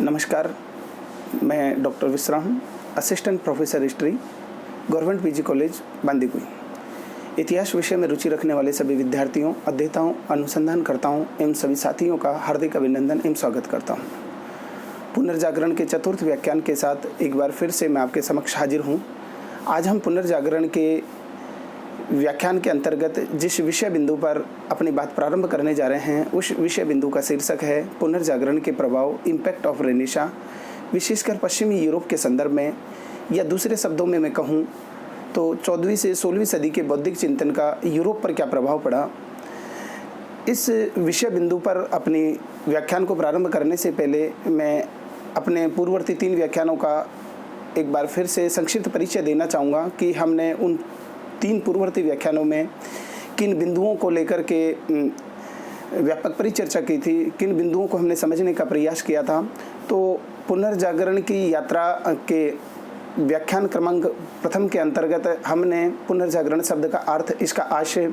नमस्कार, मैं डॉक्टर विश्राम, assistant professor history, government PG college Bandikui. इतिहास विषय में रुचि रखने वाले सभी विद्यार्थियों, अध्येताओं, अनुसंधानकर्ताओं एवं सभी साथियों का हार्दिक अभिनंदन एवं स्वागत करता हूँ। पुनर्जागरण के चतुर्थ व्याख्यान के साथ एक बार फिर से मैं आपके समक्ष हाजिर हूँ। आज हम पुनर्जागरण के व्याख्यान के अंतर्गत जिस विषय बिंदु पर अपनी बात प्रारंभ करने जा रहे हैं, उस विषय बिंदु का शीर्षक है पुनर्जागरण के प्रभाव, इम्पैक्ट ऑफ रेनेसां, विशेषकर पश्चिमी यूरोप के संदर्भ में, या दूसरे शब्दों में मैं कहूँ तो 14वीं से 16वीं सदी के बौद्धिक चिंतन का यूरोप पर क्या प्रभाव पड़ा। इस विषय बिंदु पर अपनी व्याख्यान को प्रारंभ करने से पहले मैं अपने पूर्ववर्ती 3 व्याख्यानों का एक बार फिर से संक्षिप्त परिचय देना चाहूँगा कि हमने उन 3 पूर्ववर्ती व्याख्यानों में किन बिंदुओं को लेकर के व्यापक परिचर्चा की थी, किन बिंदुओं को हमने समझने का प्रयास किया था। तो पुनर्जागरण की यात्रा के व्याख्यान क्रमांक प्रथम के अंतर्गत हमने पुनर्जागरण शब्द का अर्थ, इसका आशय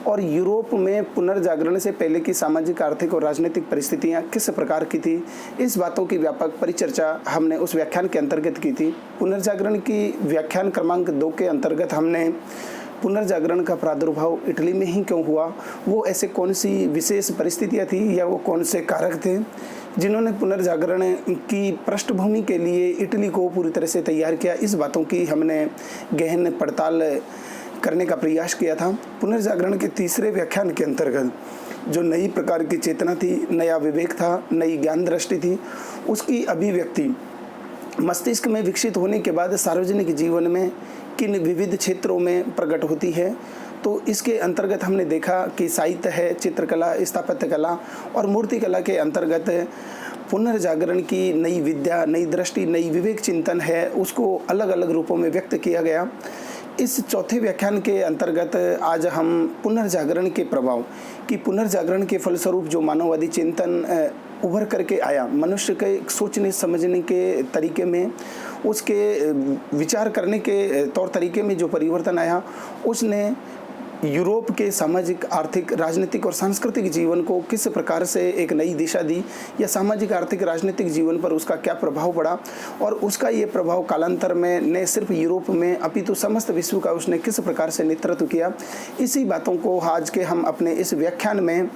और यूरोप में पुनर्जागरण से पहले की सामाजिक, आर्थिक और राजनीतिक परिस्थितियां किस प्रकार की थी, इस बातों की व्यापक परिचर्चा हमने उस व्याख्यान के अंतर्गत की थी। पुनर्जागरण की व्याख्यान क्रमांक 2 के अंतर्गत हमने पुनर्जागरण का प्रादुर्भाव इटली में ही क्यों हुआ, वो ऐसे कौन सी विशेष परिस्थितियां थी या वो कौन से कारक थे जिन्होंने पुनर्जागरण की पृष्ठभूमि के लिए इटली को पूरी तरह से तैयार किया, इस बातों की हमने गहन पड़ताल करने का प्रयास किया था। पुनर्जागरण के तीसरे व्याख्यान के अंतर्गत जो नई प्रकार की चेतना थी, नया विवेक था, नई ज्ञान दृष्टि थी, उसकी अभिव्यक्ति मस्तिष्क में विकसित होने के बाद सार्वजनिक जीवन में किन विविध क्षेत्रों में प्रकट होती है। तो इसके अंतर्गत हमने देखा कि साहित्य है, चित्रकला, स्थापत्य कला और मूर्तिकला के अंतर्गत पुनर्जागरण की नई विद्या, नई दृष्टि, नई विवेक चिंतन है, उसको अलग अलग रूपों में व्यक्त किया गया। इस चौथे व्याख्यान के अंतर्गत आज हम पुनर्जागरण के प्रभाव कि पुनर्जागरण के फलस्वरूप जो मानववादी चिंतन उभर करके आया, मनुष्य के सोचने समझने के तरीके में, उसके विचार करने के तौर तरीके में जो परिवर्तन आया, उसने यूरोप के सामाजिक, आर्थिक, राजनीतिक और सांस्कृतिक जीवन को किस प्रकार से एक नई दिशा दी, या सामाजिक, आर्थिक, राजनीतिक जीवन पर उसका क्या प्रभाव पड़ा, और उसका ये प्रभाव कालांतर में न सिर्फ यूरोप में अपितु समस्त विश्व का उसने किस प्रकार से नेतृत्व किया। इसी बातों को आज के हम अपने इस व्याख्यान में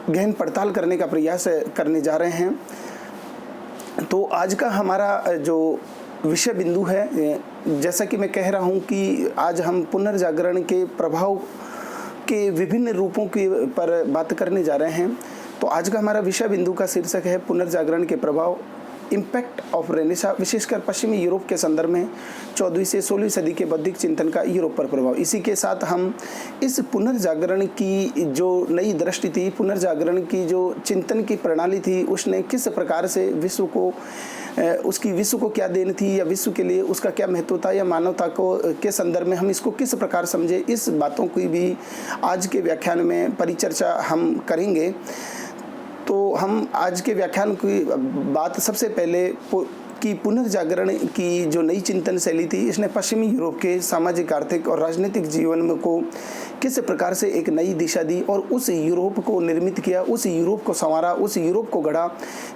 गहन पड़ताल करने का प्रयास करने जा रहे हैं। तो आज का हमारा जो विषय बिंदु है, जैसा कि मैं कह रहा हूं कि आज हम पुनर्जागरण के प्रभाव के विभिन्न रूपों के पर बात करने जा रहे हैं। तो आज का हमारा विषय बिंदु का शीर्षक है पुनर्जागरण के प्रभाव, इम्पैक्ट ऑफ रेनेसां, विशेषकर पश्चिमी यूरोप के संदर्भ में 14वीं से 16वीं सदी के बौद्धिक चिंतन का यूरोप पर प्रभाव। इसी के साथ हम इस पुनर्जागरण की जो नई दृष्टि थी, पुनर्जागरण की जो चिंतन की प्रणाली थी, उसने किस प्रकार से विश्व को, उसकी विश्व को क्या देन थी, या विश्व के लिए उसका क्या महत्व था, या मानवता को के संदर्भ में हम इसको किस प्रकार समझे, इस बातों की भी आज के व्याख्यान में परिचर्चा हम करेंगे। तो हम आज के व्याख्यान की बात सबसे पहले कि पुनर्जागरण की जो नई चिंतन शैली थी, इसने पश्चिमी यूरोप के सामाजिक, आर्थिक और राजनीतिक जीवन में को किस प्रकार से एक नई दिशा दी और उस यूरोप को निर्मित किया, उस यूरोप को संवारा, उस यूरोप को गढ़ा,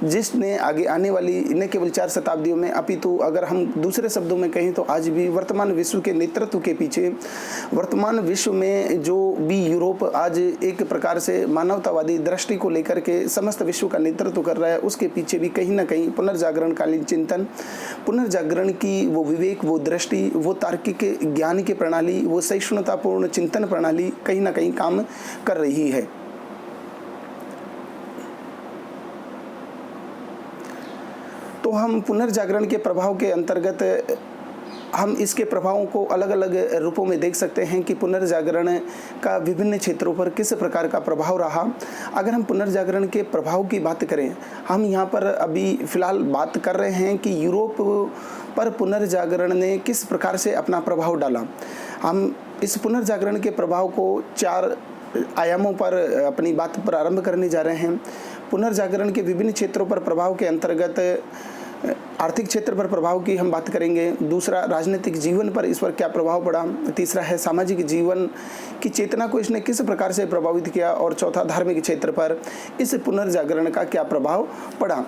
जिसने आगे आने वाली न केवल 4 शताब्दियों में अपितु अगर हम दूसरे शब्दों में कहें तो आज भी वर्तमान विश्व के नेतृत्व के पीछे, वर्तमान विश्व में जो भी यूरोप आज एक प्रकार से मानवतावादी दृष्टि को लेकर के समस्त विश्व का नेतृत्व कर रहा है, उसके पीछे भी कहीं ना कहीं पुनर्जागरण कालीन चिंतन, पुनर्जागरण की वो विवेक, वो दृष्टि, वो तार्किक ज्ञान की प्रणाली, वो सहिष्णुतापूर्ण चिंतन प्रणाली कहीं ना कहीं काम कर रही है। तो हम पुनर्जागरण के प्रभाव के अंतर्गत हम इसके प्रभावों को अलग अलग रूपों में देख सकते हैं कि पुनर्जागरण का विभिन्न क्षेत्रों पर किस प्रकार का प्रभाव रहा। अगर हम पुनर्जागरण के प्रभाव की बात करें, हम यहाँ पर अभी फिलहाल बात कर रहे हैं कि यूरोप पर पुनर्जागरण ने किस प्रकार से अपना प्रभाव डाला। हम इस पुनर्जागरण के प्रभाव को 4 आयामों पर अपनी बात प्रारंभ करने जा रहे हैं। पुनर्जागरण के विभिन्न क्षेत्रों पर प्रभाव के अंतर्गत आर्थिक क्षेत्र पर प्रभाव की हम बात करेंगे, दूसरा राजनीतिक जीवन पर इस पर क्या प्रभाव पड़ा, तीसरा है सामाजिक जीवन की चेतना को इसने किस प्रकार से प्रभावित किया, और चौथा धार्मिक क्षेत्र पर इस पुनर्जागरण का क्या प्रभाव पड़ा।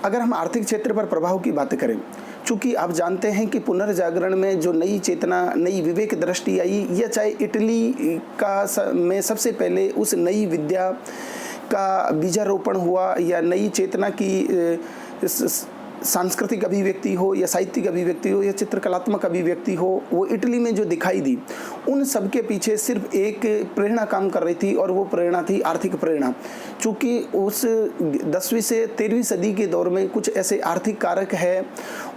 अगर हम आर्थिक क्षेत्र पर प्रभाव की बात करें, चूँकि आप जानते हैं कि पुनर्जागरण में जो नई चेतना, नई विवेक दृष्टि आई, यह चाहे इटली का में सबसे पहले उस नई विद्या का बीजारोपण हुआ, या नई चेतना की सांस्कृतिक अभिव्यक्ति हो, या साहित्यिक अभिव्यक्ति हो, या चित्रकलात्मक अभिव्यक्ति हो, वो इटली में जो दिखाई दी, उन सब के पीछे सिर्फ एक प्रेरणा काम कर रही थी, और वो प्रेरणा थी आर्थिक प्रेरणा। चूँकि उस 10वीं से 13वीं सदी के दौर में कुछ ऐसे आर्थिक कारक है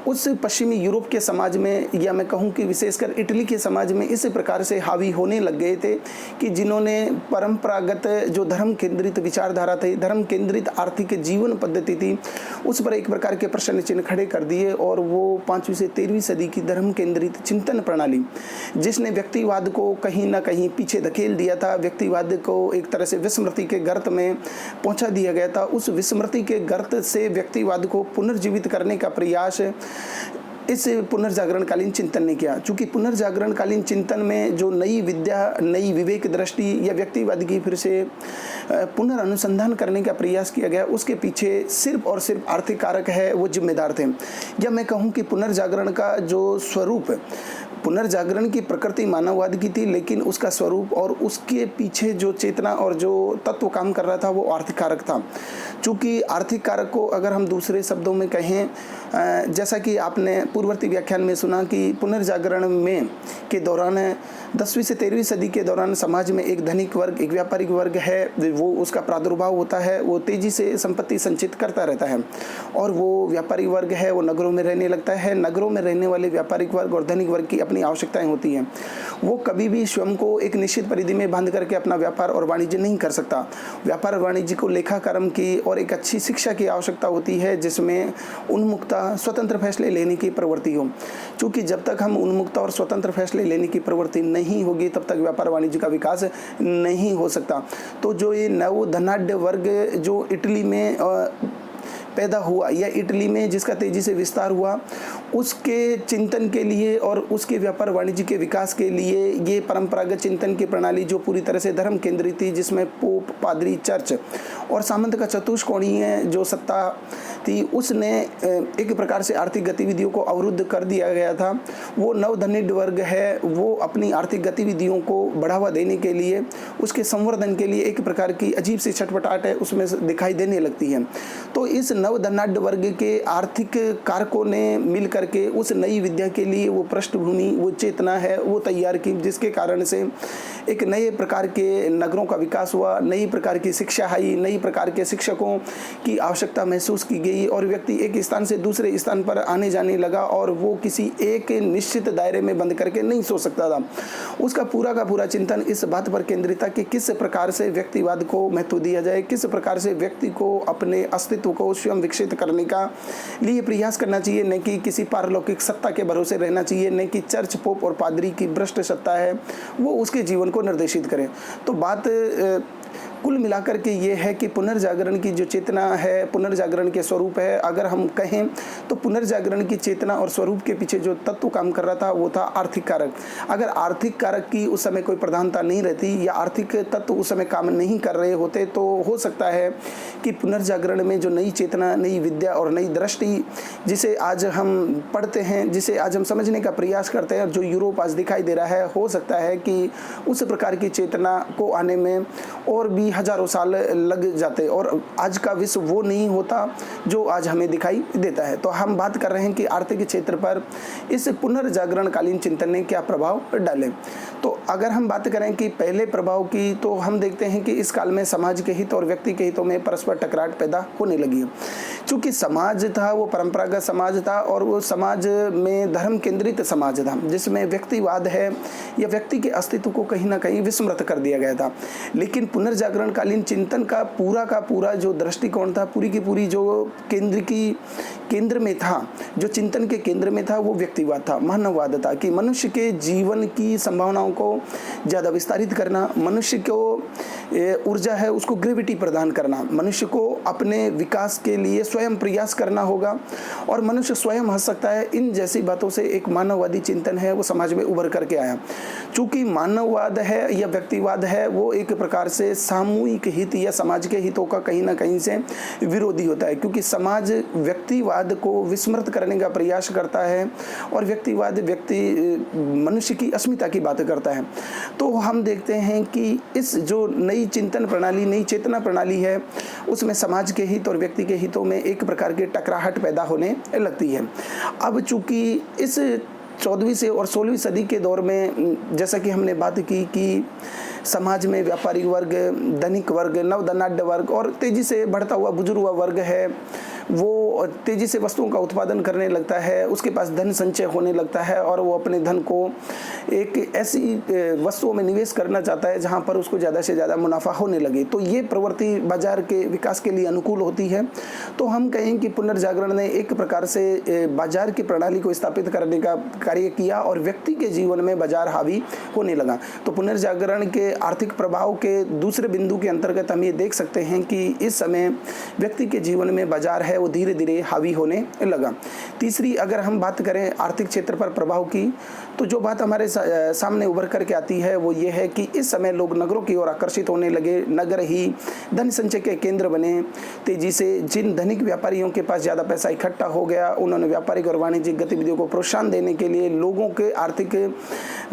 उस पश्चिमी यूरोप के समाज में, या मैं कहूँ कि विशेषकर इटली के समाज में इस प्रकार से हावी होने लग गए थे कि जिन्होंने परंपरागत जो धर्म केंद्रित विचारधारा थी, धर्म केंद्रित आर्थिक जीवन पद्धति थी, उस पर एक प्रकार के प्रश्न चिन्ह खड़े कर दिए। और वो 5वीं से 13वीं सदी की धर्म केंद्रित चिंतन प्रणाली, जिसने व्यक्तिवाद को कहीं ना कहीं पीछे धकेल दिया था, व्यक्तिवाद को एक तरह से विस्मृति के गर्त में पहुंचा दिया गया था, उस विस्मृति के गर्त से व्यक्तिवाद को पुनर्जीवित करने का प्रयास इस पुनर्जागरणकालीन चिंतन ने किया। चूँकि पुनर्जागरणकालीन चिंतन में जो नई विद्या, नई विवेक दृष्टि या व्यक्तिवाद की फिर से पुनर्अनुसंधान करने का प्रयास किया गया, उसके पीछे सिर्फ और सिर्फ आर्थिक कारक है वो जिम्मेदार थे। या मैं कहूँ कि पुनर्जागरण का जो स्वरूप, पुनर्जागरण की प्रकृति मानववाद की थी, लेकिन उसका स्वरूप और उसके पीछे जो चेतना और जो तत्व काम कर रहा था वो आर्थिक कारक था। चूँकि आर्थिक कारक को अगर हम दूसरे शब्दों में कहें, जैसा कि आपने पूर्ववर्ती व्याख्यान में सुना कि पुनर्जागरण में के दौरान 10वीं से 13वीं सदी के दौरान समाज में एक धनिक वर्ग, एक व्यापारिक वर्ग है, वो उसका प्रादुर्भाव होता है, वो तेजी से संपत्ति संचित करता रहता है, और वो व्यापारिक वर्ग है वो नगरों में रहने लगता है। नगरों में रहने वाले व्यापारिक वर्ग और धनिक वर्ग की अपनी आवश्यकताएं होती हैं, वो कभी भी स्वयं को एक निश्चित परिधि में बांध करके अपना व्यापार और वाणिज्य नहीं कर सकता। व्यापार और वाणिज्य को लेखाकर्म की और एक अच्छी शिक्षा की आवश्यकता होती है, जिसमें उन्मुक्ता, स्वतंत्र फैसले लेने की प्रवृत्ति हो। क्योंकि जब तक हम उन्मुक्ता और स्वतंत्र फैसले लेने की प्रवृत्ति नहीं होगी, तब तक व्यापार वाणिज्य का विकास नहीं हो सकता। तो जो ये नव धनाढ्य वर्ग जो इटली में पैदा हुआ, या इटली में जिसका तेजी से विस्तार हुआ, उसके चिंतन के लिए और उसके व्यापार वाणिज्य के विकास के लिए ये परंपरागत चिंतन की प्रणाली जो पूरी तरह से धर्म केंद्रित थी, जिसमें पोप, पादरी, चर्च और सामंत का चतुष्कोणीय जो सत्ता थी, उसने एक प्रकार से आर्थिक गतिविधियों को अवरुद्ध कर दिया गया था। वो नवधनिक वर्ग है, वो अपनी आर्थिक गतिविधियों को बढ़ावा देने के लिए, उसके संवर्धन के लिए एक प्रकार की अजीब सी छटपटाहट है उसमें दिखाई देने लगती है। तो इस नवधनाढ्य वर्ग के आर्थिक कारकों ने मिल करके उस नई विद्या के लिए वो पृष्ठभूमि, वो चेतना है वो तैयार की, जिसके कारण से एक नए प्रकार के नगरों का विकास हुआ, नई प्रकार की शिक्षा आई, नई प्रकार के शिक्षकों की आवश्यकता महसूस की गई, और व्यक्ति एक स्थान से दूसरे स्थान पर आने जाने लगा, और वो किसी एक निश्चित दायरे में बंद करके नहीं सोच सकता था। उसका पूरा का पूरा चिंतन इस बात पर केंद्रित था कि किस प्रकार से व्यक्तिवाद को महत्व दिया जाए, किस प्रकार से व्यक्ति को अपने अस्तित्व को स्वयं विकसित करने का लिए प्रयास करना चाहिए, न कि किसी पारलौकिक सत्ता के भरोसे रहना चाहिए, न कि चर्च, पोप और पादरी की भ्रष्ट सत्ता है वो उसके जीवन को निर्देशित करें। तो बात कुल मिलाकर के ये है कि पुनर्जागरण की जो चेतना है, पुनर्जागरण के स्वरूप है, अगर हम कहें तो पुनर्जागरण की चेतना और स्वरूप के पीछे जो तत्व काम कर रहा था वो था आर्थिक कारक। अगर आर्थिक कारक की उस समय कोई प्रधानता नहीं रहती, या आर्थिक तत्व उस समय काम नहीं कर रहे होते, तो हो सकता है कि पुनर्जागरण में जो नई चेतना, नई विद्या और नई दृष्टि जिसे आज हम पढ़ते हैं, जिसे आज हम समझने का प्रयास करते हैं, जो यूरोप आज दिखाई दे रहा है, हो सकता है कि उस प्रकार की चेतना को आने में और भी हजारों साल लग जाते, और आज का विश्व वो नहीं होता जो आज हमें दिखाई देता है। तो हम बात कर रहे हैं कि आर्थिक क्षेत्र पर इस पुनर्जागरणकालीन चिंतन ने क्या प्रभाव डाले। तो अगर हम बात करें कि पहले प्रभाव की, तो हम देखते हैं कि इस काल में समाज के हित और व्यक्ति के हितों में परस्पर टकराहट पैदा होने लगी है। चूँकि समाज था वो परंपरागत समाज था, और वो समाज में धर्म केंद्रित समाज था, जिसमें व्यक्तिवाद है या व्यक्ति के अस्तित्व को कहीं ना कहीं विस्मृत कर दिया गया था। लेकिन पुनर्जागरण जागरणकालीन चिंतन का पूरा जो दृष्टिकोण था, पूरी की पूरी जो केंद्र में था, जो चिंतन के केंद्र में था, वो व्यक्तिवाद था, मानववाद था कि मनुष्य के जीवन की संभावनाओं को ज़्यादा विस्तारित करना, मनुष्य को ऊर्जा है उसको ग्रेविटी प्रदान करना, मनुष्य को अपने विकास के लिए स्वयं प्रयास करना होगा और मनुष्य स्वयं हंस सकता है। इन जैसी बातों से एक मानववादी चिंतन है वो समाज में उभर करके आया। चूंकि मानववाद है या व्यक्तिवाद है, वो एक प्रकार से सामूहिक हित या समाज के हितों का कहीं ना कहीं से विरोधी होता है, क्योंकि समाज व्यक्तिवाद को विस्मृत करने का प्रयास करता है और व्यक्तिवाद मनुष्य की अस्मिता की बात करता है। तो हम देखते हैं कि इस जो नई चिंतन प्रणाली, नई चेतना प्रणाली है, उसमें समाज के हित और व्यक्ति के हितों में एक प्रकार की टकराहट पैदा होने लगती है। अब चूंकि इस 14वीं से और 16वीं सदी के दौर में, जैसा कि हमने बात की कि समाज में व्यापारिक वर्ग, धनिक वर्ग, नवधनाढ्य वर्ग और तेजी से बढ़ता हुआ बुजुर्ग हुआ वर्ग है, वो तेजी से वस्तुओं का उत्पादन करने लगता है, उसके पास धन संचय होने लगता है और वो अपने धन को एक ऐसी वस्तुओं में निवेश करना चाहता है जहां पर उसको ज़्यादा से ज़्यादा मुनाफा होने लगे। तो ये प्रवृत्ति बाजार के विकास के लिए अनुकूल होती है। तो हम कहें कि पुनर्जागरण ने एक प्रकार से बाजार की प्रणाली को स्थापित करने का कार्य किया और व्यक्ति के जीवन में बाजार हावी होने लगा। तो पुनर्जागरण के आर्थिक प्रभाव के दूसरे बिंदु के अंतर्गत हम ये देख सकते हैं कि इस समय व्यक्ति के जीवन में बाजार है वो धीरे धीरे हावी होने लगा। तीसरी अगर हम बात करें आर्थिक क्षेत्र पर प्रभाव की, तो जो बात हमारे सामने उभर करके आती है वो ये है कि इस समय लोग नगरों की ओर आकर्षित होने लगे, नगर ही धन संचय के केंद्र बने। तेजी से जिन धनिक व्यापारियों के पास ज़्यादा पैसा इकट्ठा हो गया, उन्होंने व्यापारिक और वाणिज्यिक गतिविधियों को प्रोत्साहन देने के लिए, लोगों के आर्थिक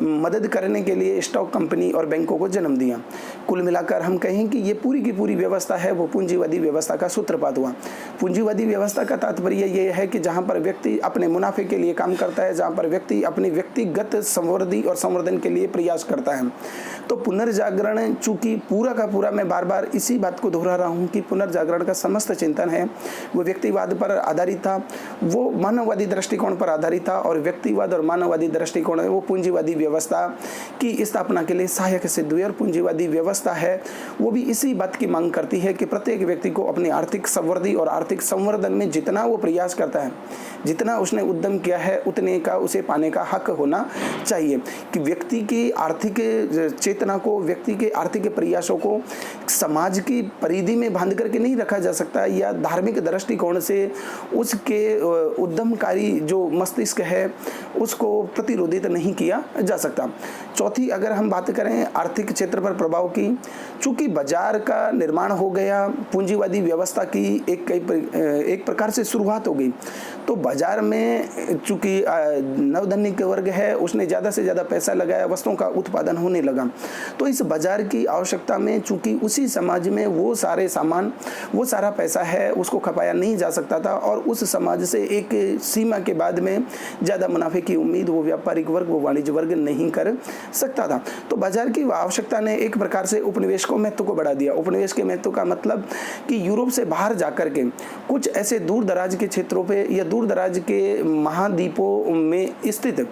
मदद करने के लिए स्टॉक कंपनी और बैंकों को जन्म दिया। कुल मिलाकर हम कहें कि ये पूरी की पूरी व्यवस्था है वो पूंजीवादी व्यवस्था का सूत्रपात हुआ। पूंजीवादी व्यवस्था का तात्पर्य ये है कि जहां पर व्यक्ति अपने मुनाफे के लिए काम करता है, जहां पर व्यक्ति अपनी व्यक्तिगत संवर्धि और संवर्धन के लिए प्रयास करता है। तो पुनर्जागरण, चूंकि पूरा का पूरा, मैं बार बार इसी बात को दोहरा रहा हूं कि पुनर्जागरण का समस्त चिंतन है वो व्यक्तिवाद पर आधारित था, वो मानववादी दृष्टिकोण पर आधारित था और व्यक्तिवाद और मानववादी दृष्टिकोण है वो पूंजीवादी व्यवस्था की स्थापना के लिए सहायक सिद्ध हुई। और पूंजीवादी व्यवस्था है वो भी इसी बात की मांग करती है कि प्रत्येक व्यक्ति को अपनी आर्थिक संवृद्धि और आर्थिक संवर्धन में जितना वो प्रयास करता है, जितना उसने उद्यम किया है, उतने का उसे पाने का हक होना चाहिए। कि व्यक्ति की आर्थिक चेतना को, व्यक्ति के आर्थिक प्रयासों को समाज की परिधि में बांध करके नहीं रखा जा सकता या धार्मिक दृष्टिकोण से उसके उद्यमकारी जो मस्तिष्क है उसको प्रतिरोधित नहीं किया जा सकता। चौथी अगर हम बात करें आर्थिक क्षेत्र पर प्रभाव की, चूंकि बाजार का निर्माण हो गया, पूंजीवादी व्यवस्था की एक प्रकार से शुरुआत हो गई, तो बाजार में चूंकि नवधनिक वर्ग है उसने ज़्यादा से ज़्यादा पैसा लगाया, वस्तुओं का उत्पादन होने लगा। तो इस बाजार की आवश्यकता में चूंकि उसी समाज में वो सारे सामान, वो सारा पैसा है उसको खपाया नहीं जा सकता था और उस समाज से एक सीमा के बाद में ज़्यादा मुनाफे की उम्मीद वो व्यापारिक वर्ग, वो वाणिज्य वर्ग नहीं कर सकता था। तो बाजार की आवश्यकता ने एक प्रकार से उपनिवेश को महत्व को बढ़ा दिया। उपनिवेश के महत्व का मतलब कि यूरोप से बाहर जाकर के कुछ ऐसे दूर दराज के क्षेत्रों पे या दूर दराज के महाद्वीपों में स्थित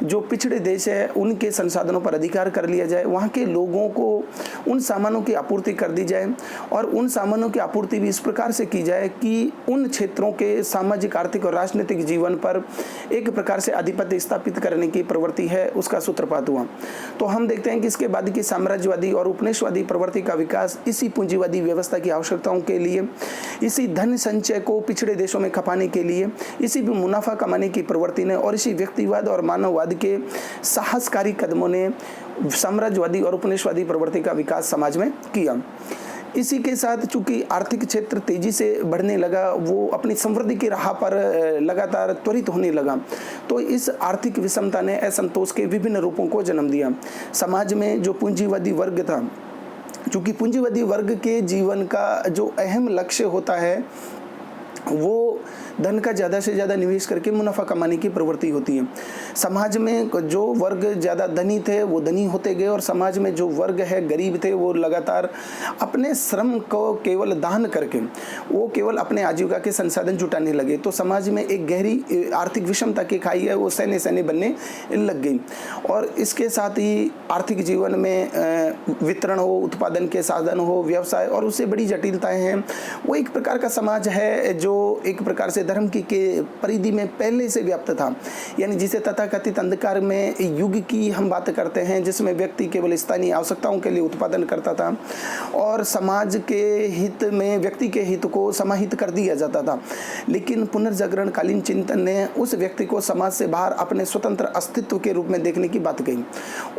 जो पिछड़े देश है उनके संसाधनों पर अधिकार कर लिया जाए, वहाँ के लोगों को उन सामानों की आपूर्ति कर दी जाए और उन सामानों की आपूर्ति भी इस प्रकार से की जाए कि उन क्षेत्रों के सामाजिक, आर्थिक और राजनीतिक जीवन पर एक प्रकार से आधिपत्य स्थापित करने की प्रवृत्ति है उसका सूत्रपात हुआ। तो हम देखते हैं कि इसके बाद की साम्राज्यवादी और उपनिवेशवादी प्रवृत्ति का विकास इसी पूंजीवादी व्यवस्था की आवश्यकताओं के लिए, इसी धन संचय को पिछड़े देशों में खपाने के लिए, इसी भी मुनाफा कमाने की प्रवृत्ति ने और इसी व्यक्तिवाद और मानववाद के साहसकारी कदमों ने साम्राज्यवादी और उपनिवेशवादी प्रवृत्ति का विकास समाज में किया। इसी के साथ चूंकि आर्थिक क्षेत्र तेजी से बढ़ने लगा, वो अपनी समृद्धि की राह पर लगातार त्वरित होने लगा, तो इस आर्थिक विषमता ने असंतोष के विभिन्न रूपों को जन्म दिया। समाज में जो पूंजीवादी वर्ग था, चूंकि पूंजीवादी वर्ग के जीवन का जो अहम लक्ष्य होता है वो धन का ज़्यादा से ज़्यादा निवेश करके मुनाफा कमाने की प्रवृत्ति होती है। समाज में जो वर्ग ज़्यादा धनी थे वो धनी होते गए, और समाज में जो वर्ग है गरीब थे वो लगातार अपने श्रम को केवल दान करके वो केवल अपने आजीविका के संसाधन जुटाने लगे। तो समाज में एक गहरी आर्थिक विषमता की खाई है वो सैन्य सैन्य बनने लग गई। और इसके साथ ही आर्थिक जीवन में वितरण हो, उत्पादन के साधन हो, व्यवसाय और उससे बड़ी जटिलताएं हैं। वो एक प्रकार का समाज है जो एक प्रकार से धर्म की के परिधि में पहले से व्याप्त था, यानी जिसे तथाकथित अंधकार में युग की हम बात करते हैं, जिसमें व्यक्ति केवल स्थानीय आवश्यकताओं के लिए उत्पादन करता था और समाज के हित में व्यक्ति के हित को समाहित कर दिया जाता था। लेकिन पुनर्जागरण कालीन चिंतन ने उस व्यक्ति को समाज से बाहर अपने स्वतंत्र अस्तित्व के रूप में देखने की बात कही।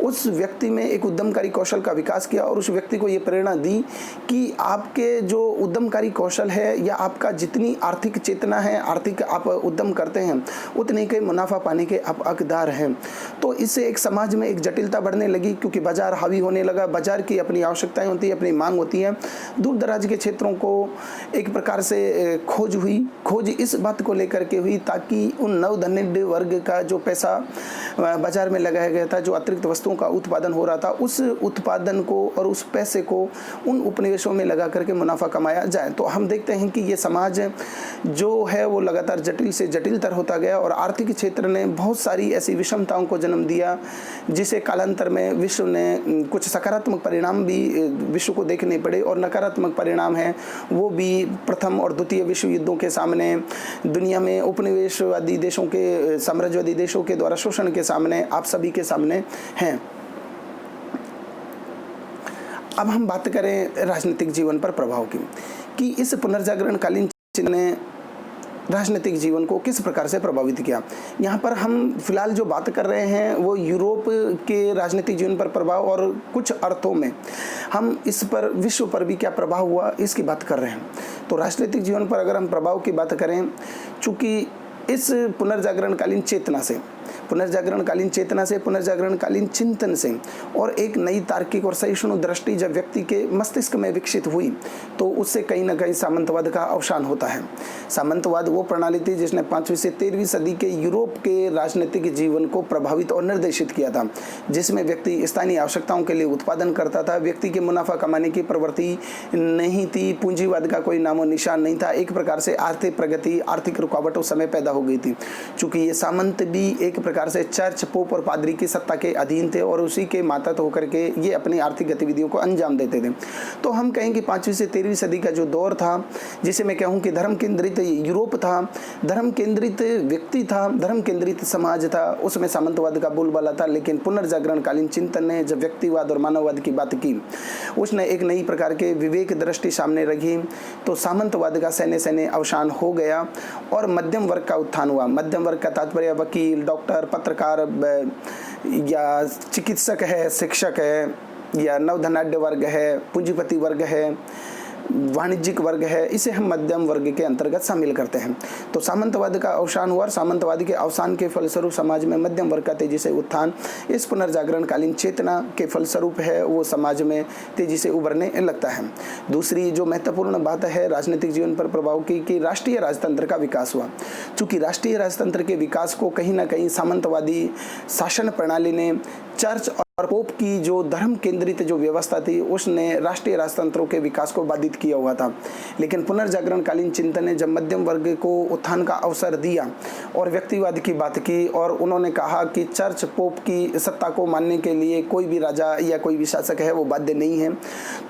उस व्यक्ति में एक उद्यमकारी कौशल का विकास किया और उस व्यक्ति को यह प्रेरणा दी कि आपके जो उद्यमकारी कौशल है या आपका जितनी आर्थिक चेतना है, आर्थिक आप उद्यम करते हैं, उतने के मुनाफा पाने के आप हकदार हैं। तो इससे एक समाज में एक जटिलता बढ़ने लगी, क्योंकि बाजार हावी होने लगा। बाजार की अपनी आवश्यकताएं होती है, अपनी मांग होती है। दूर दराज के क्षेत्रों को एक प्रकार से खोज हुई। खोज इस बात को लेकर के हुई ताकि उन नवधनिक वर्ग का जो पैसा बाजार में लगाया गया था, जो अतिरिक्त वस्तुओं का उत्पादन हो रहा था, उस उत्पादन को और उस पैसे को उन उपनिवेशों में लगा करके मुनाफा कमाया जाए। तो हम देखते हैं कि ये समाज जो है वो लगातार जटिल से जटिलतर होता गया और आर्थिक क्षेत्र ने बहुत सारी ऐसी विषमताओं को जन्म दिया, जिसे कालांतर में विश्व ने कुछ सकारात्मक परिणाम भी विश्व को देखने पड़े और नकारात्मक परिणाम है वो भी प्रथम और द्वितीय विश्व युद्धों के सामने, दुनिया में उपनिवेशवादी देशों के, साम्राज्यवादी देशों के द्वारा शोषण के सामने, आप सभी के सामने हैं। अब हम बात करें राजनीतिक जीवन पर प्रभाव की, कि इस पुनर्जागरण कालीन चिंतन ने राजनीतिक जीवन को किस प्रकार से प्रभावित किया। यहाँ पर हम फिलहाल जो बात कर रहे हैं वो यूरोप के राजनीतिक जीवन पर प्रभाव, और कुछ अर्थों में हम इस पर विश्व पर भी क्या प्रभाव हुआ इसकी बात कर रहे हैं। तो राजनीतिक जीवन पर अगर हम प्रभाव की बात करें, चूँकि इस पुनर्जागरणकालीन चेतना से, पुनर्जागरणकालीन चिंतन से और एक नई तार्किक और सहिष्णु दृष्टि जब व्यक्ति के मस्तिष्क में विकसित हुई, तो उससे कहीं ना कहीं सामंतवाद का अवसान होता है। सामंतवाद वो प्रणाली थी जिसने 5वीं से 13वीं सदी के यूरोप के राजनीतिक जीवन को प्रभावित और निर्देशित किया था, जिसमें व्यक्ति स्थानीय आवश्यकताओं के लिए उत्पादन करता था। व्यक्ति के मुनाफा कमाने की प्रवृत्ति नहीं थी, पूंजीवाद का कोई नामो निशान नहीं था। एक प्रकार से आर्थिक प्रगति, आर्थिक रुकावट उस समय पैदा हो गई थी। चूंकि ये सामंत भी एक प्रकार से चर्च, पोप और पादरी की सत्ता के अधीन थे और उसी के मातहत होकर के ये अपनी आर्थिक गतिविधियों को अंजाम देते थे। तो हम कहेंगे 5वीं से 13वीं सदी का जो दौर था, जिसे मैं कहूँ कि धर्म केंद्रित यूरोप था, धर्म केंद्रित व्यक्ति था, धर्म केंद्रित समाज था, उसमें सामंतवाद का बोलबाला था। लेकिन पुनर्जागरणकालीन चिंतन ने जब व्यक्तिवाद और मानववाद की बात की, उसने एक नई प्रकार के विवेक दृष्टि सामने रखी, तो सामंतवाद का सैन्य अवसान हो गया और मध्यम वर्ग का उत्थान हुआ। मध्यम वर्ग का तात्पर्य वकील, डॉक्टर, पत्रकार या चिकित्सक है, शिक्षक है, या नवधनाढ्य वर्ग है, पूंजीपति वर्ग है, वाणिज्यिक वर्ग है, इसे हम मध्यम वर्ग के अंतर्गत शामिल करते हैं। तो सामंतवाद का अवसान हुआ और सामंतवाद के अवसान के फलस्वरूप समाज में मध्यम वर्ग का तेजी से उत्थान इस पुनर्जागरणकालीन चेतना के फलस्वरूप है वो समाज में तेजी से उभरने लगता है। दूसरी जो महत्वपूर्ण बात है राजनीतिक जीवन पर प्रभाव की, कि राष्ट्रीय राजतंत्र का विकास हुआ। चूंकि राष्ट्रीय राजतंत्र के विकास को कहीं ना कहीं सामंतवादी शासन प्रणाली ने, चर्च और पोप की जो धर्म केंद्रित जो व्यवस्था थी, उसने राष्ट्रीय राजतंत्रों के विकास को बाधित किया हुआ था। लेकिन पुनर्जागरणकालीन चिंतन ने जब मध्यम वर्ग को उत्थान का अवसर दिया और व्यक्तिवाद की बात की, और उन्होंने कहा कि चर्च, पोप की सत्ता को मानने के लिए कोई भी राजा या कोई भी शासक है वो बाध्य नहीं है।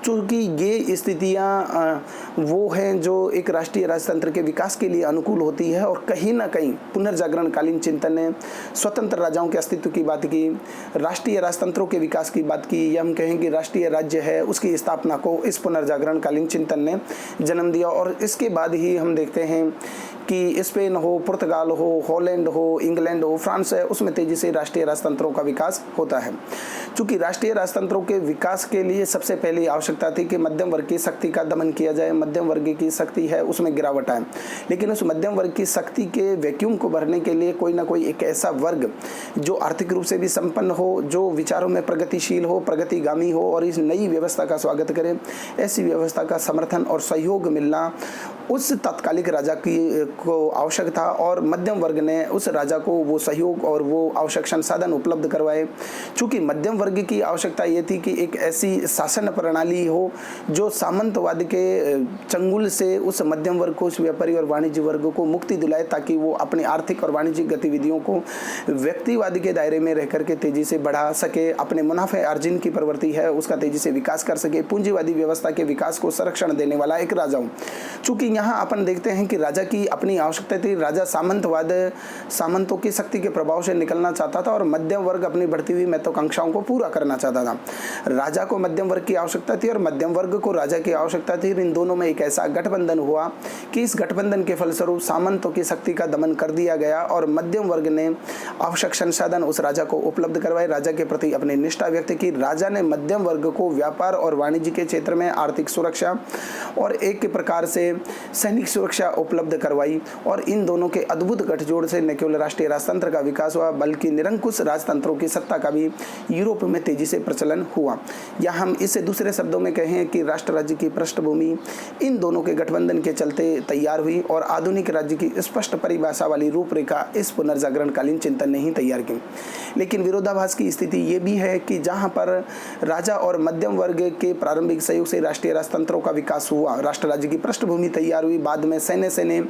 चूँकि ये स्थितियाँ वो हैं जो एक राष्ट्रीय राजतंत्र के विकास के लिए अनुकूल होती है, और कहीं ना कहीं पुनर्जागरणकालीन चिंतन ने स्वतंत्र राजाओं के अस्तित्व की बात की, राष्ट्रीय राजतंत्र के विकास की बात की, या हम कहें कि राष्ट्रीय राज्य है उसकी स्थापना को इस पुनर्जागरणकालीन चिंतन ने जन्म दिया। और इसके बाद ही हम देखते हैं कि स्पेन हो, पुर्तगाल हो, हॉलैंड हो, इंग्लैंड हो, फ्रांस है, उसमें तेजी से राष्ट्रीय राजतंत्रों का विकास होता है। चूंकि राष्ट्रीय राजतंत्रों के विकास के लिए सबसे पहली आवश्यकता थी कि मध्यम वर्ग की शक्ति का दमन किया जाए। मध्यम वर्ग की शक्ति है उसमें गिरावट आए, लेकिन उस मध्यम वर्ग की शक्ति के वैक्यूम को भरने के लिए कोई ना कोई एक ऐसा वर्ग जो आर्थिक रूप से भी संपन्न हो, जो विचारों में प्रगतिशील हो, प्रगतिगामी हो और इस नई व्यवस्था का स्वागत करे, ऐसी व्यवस्था का समर्थन और सहयोग मिलना उस तत्कालिक राजा की को आवश्यक था। और मध्यम वर्ग ने उस राजा को वो सहयोग और वो आवश्यक संसाधन उपलब्ध करवाए। चूंकि मध्यम वर्ग की आवश्यकता ये थी कि एक ऐसी शासन प्रणाली हो जो सामंतवाद के चंगुल से उस मध्यम वर्ग को, उस व्यापारी और वाणिज्य वर्ग को मुक्ति दिलाए, ताकि वो अपनी आर्थिक और वाणिज्यिक गतिविधियों को व्यक्तिवाद के दायरे में रह करके तेजी से बढ़ा सके, अपने मुनाफे अर्जन की प्रवृत्ति है उसका तेजी से विकास कर सके, पूंजीवादी व्यवस्था के विकास को संरक्षण देने वाला एक राजा हो। चूंकि यहाँ अपन देखते हैं कि राजा की अपनी आवश्यकता थी, राजा सामंतों की शक्ति के प्रभाव से निकलना चाहता था और मध्यम वर्ग अपनी बढ़ती हुई महत्वाकांक्षाओं को पूरा करना चाहता था। राजा को मध्यम वर्ग की आवश्यकता थी और मध्यम वर्ग को राजा की आवश्यकता थी। इन दोनों में एक ऐसा गठबंधन हुआ कि इस गठबंधन के फलस्वरूप सामंतों की शक्ति का दमन कर दिया गया और मध्यम वर्ग ने आवश्यक संसाधन उस राजा को उपलब्ध करवाए, राजा के प्रति अपनी निष्ठा व्यक्त की। राजा ने मध्यम वर्ग को व्यापार और वाणिज्य के क्षेत्र में आर्थिक सुरक्षा और एक प्रकार से सैनिक सुरक्षा उपलब्ध करवाई और इन दोनों के अद्भुत गठजोड़ से न केवल राष्ट्रीय राजतंत्र का विकास हुआ बल्कि निरंकुश राजतंत्रों की सत्ता का भी यूरोप में तेजी से प्रचलन हुआ। या हम इसे दूसरे शब्दों में कहें कि राष्ट्र राज्य की पृष्ठभूमि इन दोनों के गठबंधन के चलते तैयार हुई और आधुनिक राज्य की स्पष्ट परिभाषा वाली रूपरेखा इस पुनर्जागरणकालीन चिंतन ने ही तैयार की। लेकिन विरोधाभास की स्थिति ये भी है कि जहां पर राजा और मध्यम वर्ग के प्रारंभिक सहयोग से राष्ट्रीय राजतंत्रों का विकास हुआ, राष्ट्र राज्य की पृष्ठभूमि तैयार हुई, बाद में सैन्य ने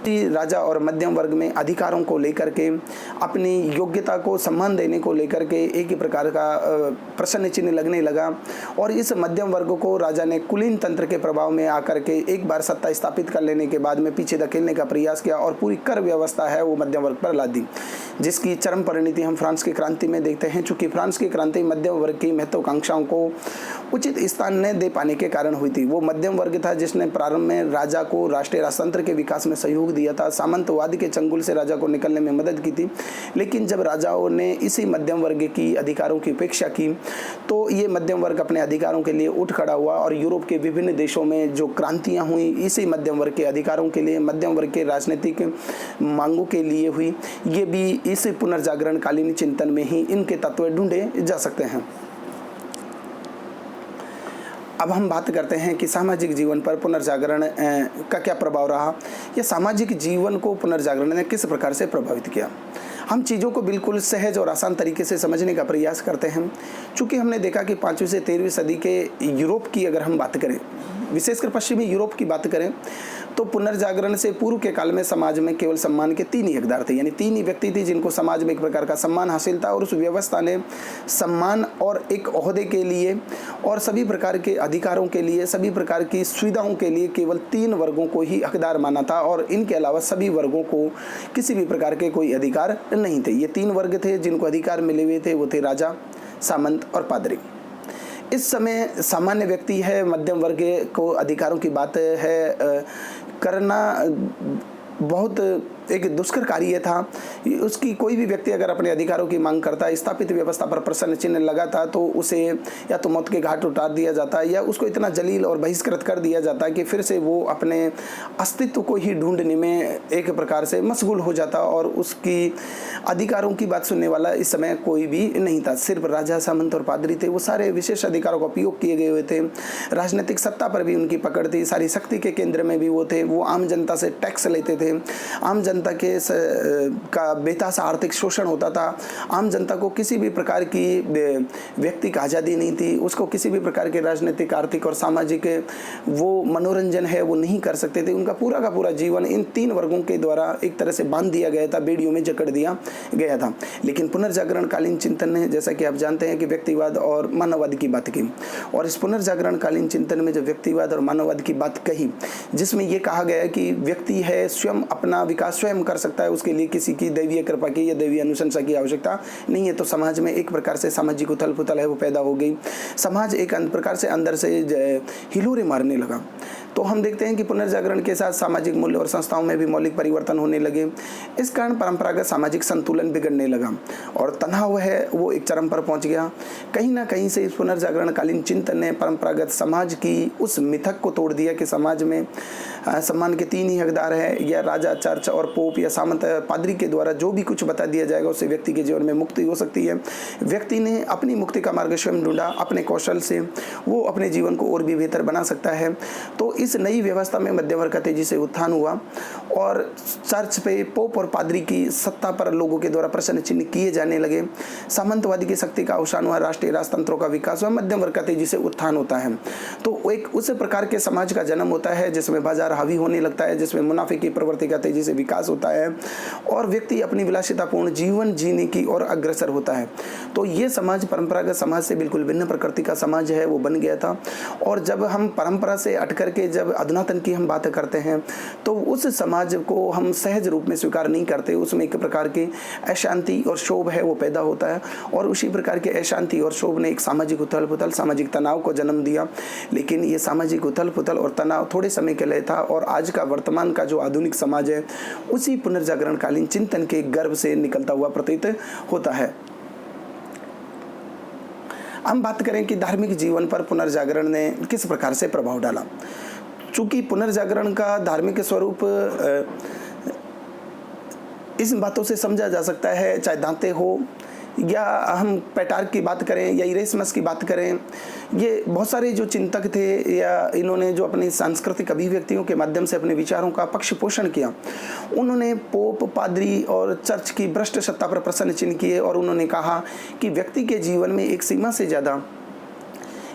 राजा और मध्यम वर्ग में अधिकारों को लेकर के, अपनी योग्यता को सम्मान देने को लेकर के एक ही प्रकार का प्रश्न चिन्ह लगने लगा और इस मध्यम वर्ग को राजा ने कुलीन तंत्र के प्रभाव में आकर के एक बार सत्ता स्थापित कर लेने के बाद में पीछे धकेलने का प्रयास किया और पूरी कर व्यवस्था है वो मध्यम वर्ग पर ला दी, जिसकी चरम परिणति हम फ्रांस की क्रांति में देखते हैं। चूंकि फ्रांस की क्रांति मध्यम वर्ग की महत्वाकांक्षाओं को उचित स्थान न दे पाने के कारण हुई थी। वो मध्यम वर्ग था जिसने प्रारंभ में राजा को राष्ट्रीय राजतंत्र के विकास में सहयोग दिया था, सामंतवाद के चंगुल से राजा को निकलने में मदद की थी। लेकिन जब राजाओं ने इसी मध्यम वर्ग की अधिकारों की उपेक्षा की तो ये मध्यम वर्ग अपने अधिकारों के लिए उठ खड़ा हुआ और यूरोप के विभिन्न देशों में जो क्रांतियां हुई इसी मध्यम वर्ग के अधिकारों के लिए, मध्यम वर्ग के राजनीतिक मांगों के लिए हुई। ये भी इस पुनर्जागरणकालीन चिंतन में ही इनके तत्व ढूंढे जा सकते हैं। अब हम बात करते हैं कि सामाजिक जीवन पर पुनर्जागरण का क्या प्रभाव रहा या सामाजिक जीवन को पुनर्जागरण ने किस प्रकार से प्रभावित किया। हम चीज़ों को बिल्कुल सहज और आसान तरीके से समझने का प्रयास करते हैं। चूँकि हमने देखा कि 5वीं से 13वीं सदी के यूरोप की अगर हम बात करें, विशेषकर पश्चिमी यूरोप की बात करें, तो पुनर्जागरण से पूर्व के काल में समाज में केवल सम्मान के 3 ही हकदार थे, यानी 3 ही व्यक्ति थे जिनको समाज में एक प्रकार का सम्मान हासिल था और उस व्यवस्था ने सम्मान और एक ओहदे के लिए और सभी प्रकार के अधिकारों के लिए, सभी प्रकार की सुविधाओं के लिए केवल 3 वर्गों को ही हकदार माना था और इनके अलावा सभी वर्गों को किसी भी प्रकार के कोई अधिकार नहीं थे। ये 3 वर्ग थे जिनको अधिकार मिले हुए थे, वो थे राजा, सामंत और पादरी। इस समय सामान्य व्यक्ति है, मध्यम वर्ग को अधिकारों की बात है करना बहुत एक दुष्कर कार्य था। उसकी कोई भी व्यक्ति अगर अपने अधिकारों की मांग करता है, स्थापित व्यवस्था पर प्रश्न चिन्ह लगाता तो उसे या तो मौत के घाट उतार दिया जाता या उसको इतना जलील और बहिष्कृत कर दिया जाता कि फिर से वो अपने अस्तित्व को ही ढूंढने में एक प्रकार से मशगूल हो जाता और उसकी अधिकारों की बात सुनने वाला इस समय कोई भी नहीं था। सिर्फ राजा, सामंत और पादरी थे। वो सारे विशेष अधिकारों का उपयोग किए गए हुए थे। राजनीतिक सत्ता पर भी उनकी पकड़ थी, सारी शक्ति के केंद्र में भी वो थे। वो आम जनता से टैक्स लेते थे, आम जनता के का बेतहाशा आर्थिक शोषण होता था। आम जनता को किसी भी प्रकार की व्यक्ति की आज़ादी नहीं थी, उसको किसी भी प्रकार के राजनीतिक, आर्थिक और सामाजिक वो मनोरंजन है वो नहीं कर सकते थे। उनका पूरा का पूरा जीवन इन 3 वर्गों के द्वारा एक तरह से बांध दिया गया था, बेड़ियों में जकड़ दिया गया था। लेकिन पुनर्जागरणकालीन चिंतन ने, जैसा कि आप जानते हैं, कि व्यक्तिवाद और मानववाद की बात की और इस पुनर्जागरणकालीन चिंतन में जो व्यक्तिवाद और मानववाद की बात कही, जिसमें यह कहा गया कि व्यक्ति है स्वयं अपना विकास स्वयं कर सकता है, उसके लिए किसी की दैवीय कृपा की या दैवीय अनुशंसा की आवश्यकता नहीं है। तो समाज में एक प्रकार से सामाजिक उथल पुथल है वो पैदा हो गई। समाज एक प्रकार से अंदर से हिलोरे मारने लगा। तो हम देखते हैं कि पुनर्जागरण के साथ सामाजिक मूल्य और संस्थाओं में भी मौलिक परिवर्तन होने लगे। इस कारण परंपरागत सामाजिक संतुलन बिगड़ने लगा और तनाव है वो एक चरम पर पहुंच गया। कहीं ना कहीं से इस पुनर्जागरणकालीन चिंतन ने परंपरागत समाज की उस मिथक को तोड़ दिया कि समाज में सम्मान के तीन ही हकदार है, या राजा, चर्च और पोप या सामंत पादरी के द्वारा जो भी कुछ बता दिया जाएगा उससे व्यक्ति के जीवन में मुक्ति हो सकती है। व्यक्ति ने अपनी मुक्ति का मार्ग स्वयं ढूंढा, अपने कौशल से वो अपने जीवन को और भी बेहतर बना सकता है। तो इस नई व्यवस्था में मध्यम वर्ग का तेजी से उत्थान हुआ और चर्च पे पोप और पादरी की सत्ता पर लोगों के द्वारा प्रश्न चिन्ह किए जाने लगे। सामंतवादी की शक्ति का अवसान हुआ, राष्ट्रीय राजतंत्रों का विकास हुआ, मध्यम वर्ग का तेजी से उत्थान होता है। तो एक उस प्रकार के समाज का जन्म होता है जिसमें बाजार हावी होने लगता है, जिसमें मुनाफे की प्रवृत्ति का तेजी से विकास होता है और व्यक्ति अपनी विलासितापूर्ण जीवन जीने की ओर अग्रसर होता है। तो ये समाज परंपरागत समाज से बिल्कुल भिन्न प्रकृति का समाज है वो बन गया था। और जब हम परंपरा से हट करके जब अधुनातन की हम बात करते हैं तो उस समाज को हम सहज रूप में स्वीकार नहीं करते, उसमें एक प्रकार की अशांति और क्षोभ है वो पैदा होता है और उसी प्रकार के अशांति और क्षोभ ने एक सामाजिक उथल पुथल, सामाजिक तनाव को जन्म दिया। लेकिन ये सामाजिक उथल पुथल और तनाव थोड़े समय के लिए था और आज का वर्तमान का जो आधुनिक समाज है उसी पुनर्जागरणकालीन चिंतन के गर्भ से निकलता हुआ प्रतीत होता है। हम बात करें कि धार्मिक जीवन पर पुनर्जागरण ने किस प्रकार से प्रभाव डाला। चूंकि पुनर्जागरण का धार्मिक स्वरूप इस बातों से समझा जा सकता है, चाहे दांते हो या हम पेटार्क की बात करें या इरेस्मस की बात करें, ये बहुत सारे जो चिंतक थे या इन्होंने जो अपनी सांस्कृतिक अभिव्यक्तियों के माध्यम से अपने विचारों का पक्ष पोषण किया, उन्होंने पोप, पादरी और चर्च की भ्रष्ट सत्ता पर प्रश्न चिन्ह किए और उन्होंने कहा कि व्यक्ति के जीवन में एक सीमा से ज़्यादा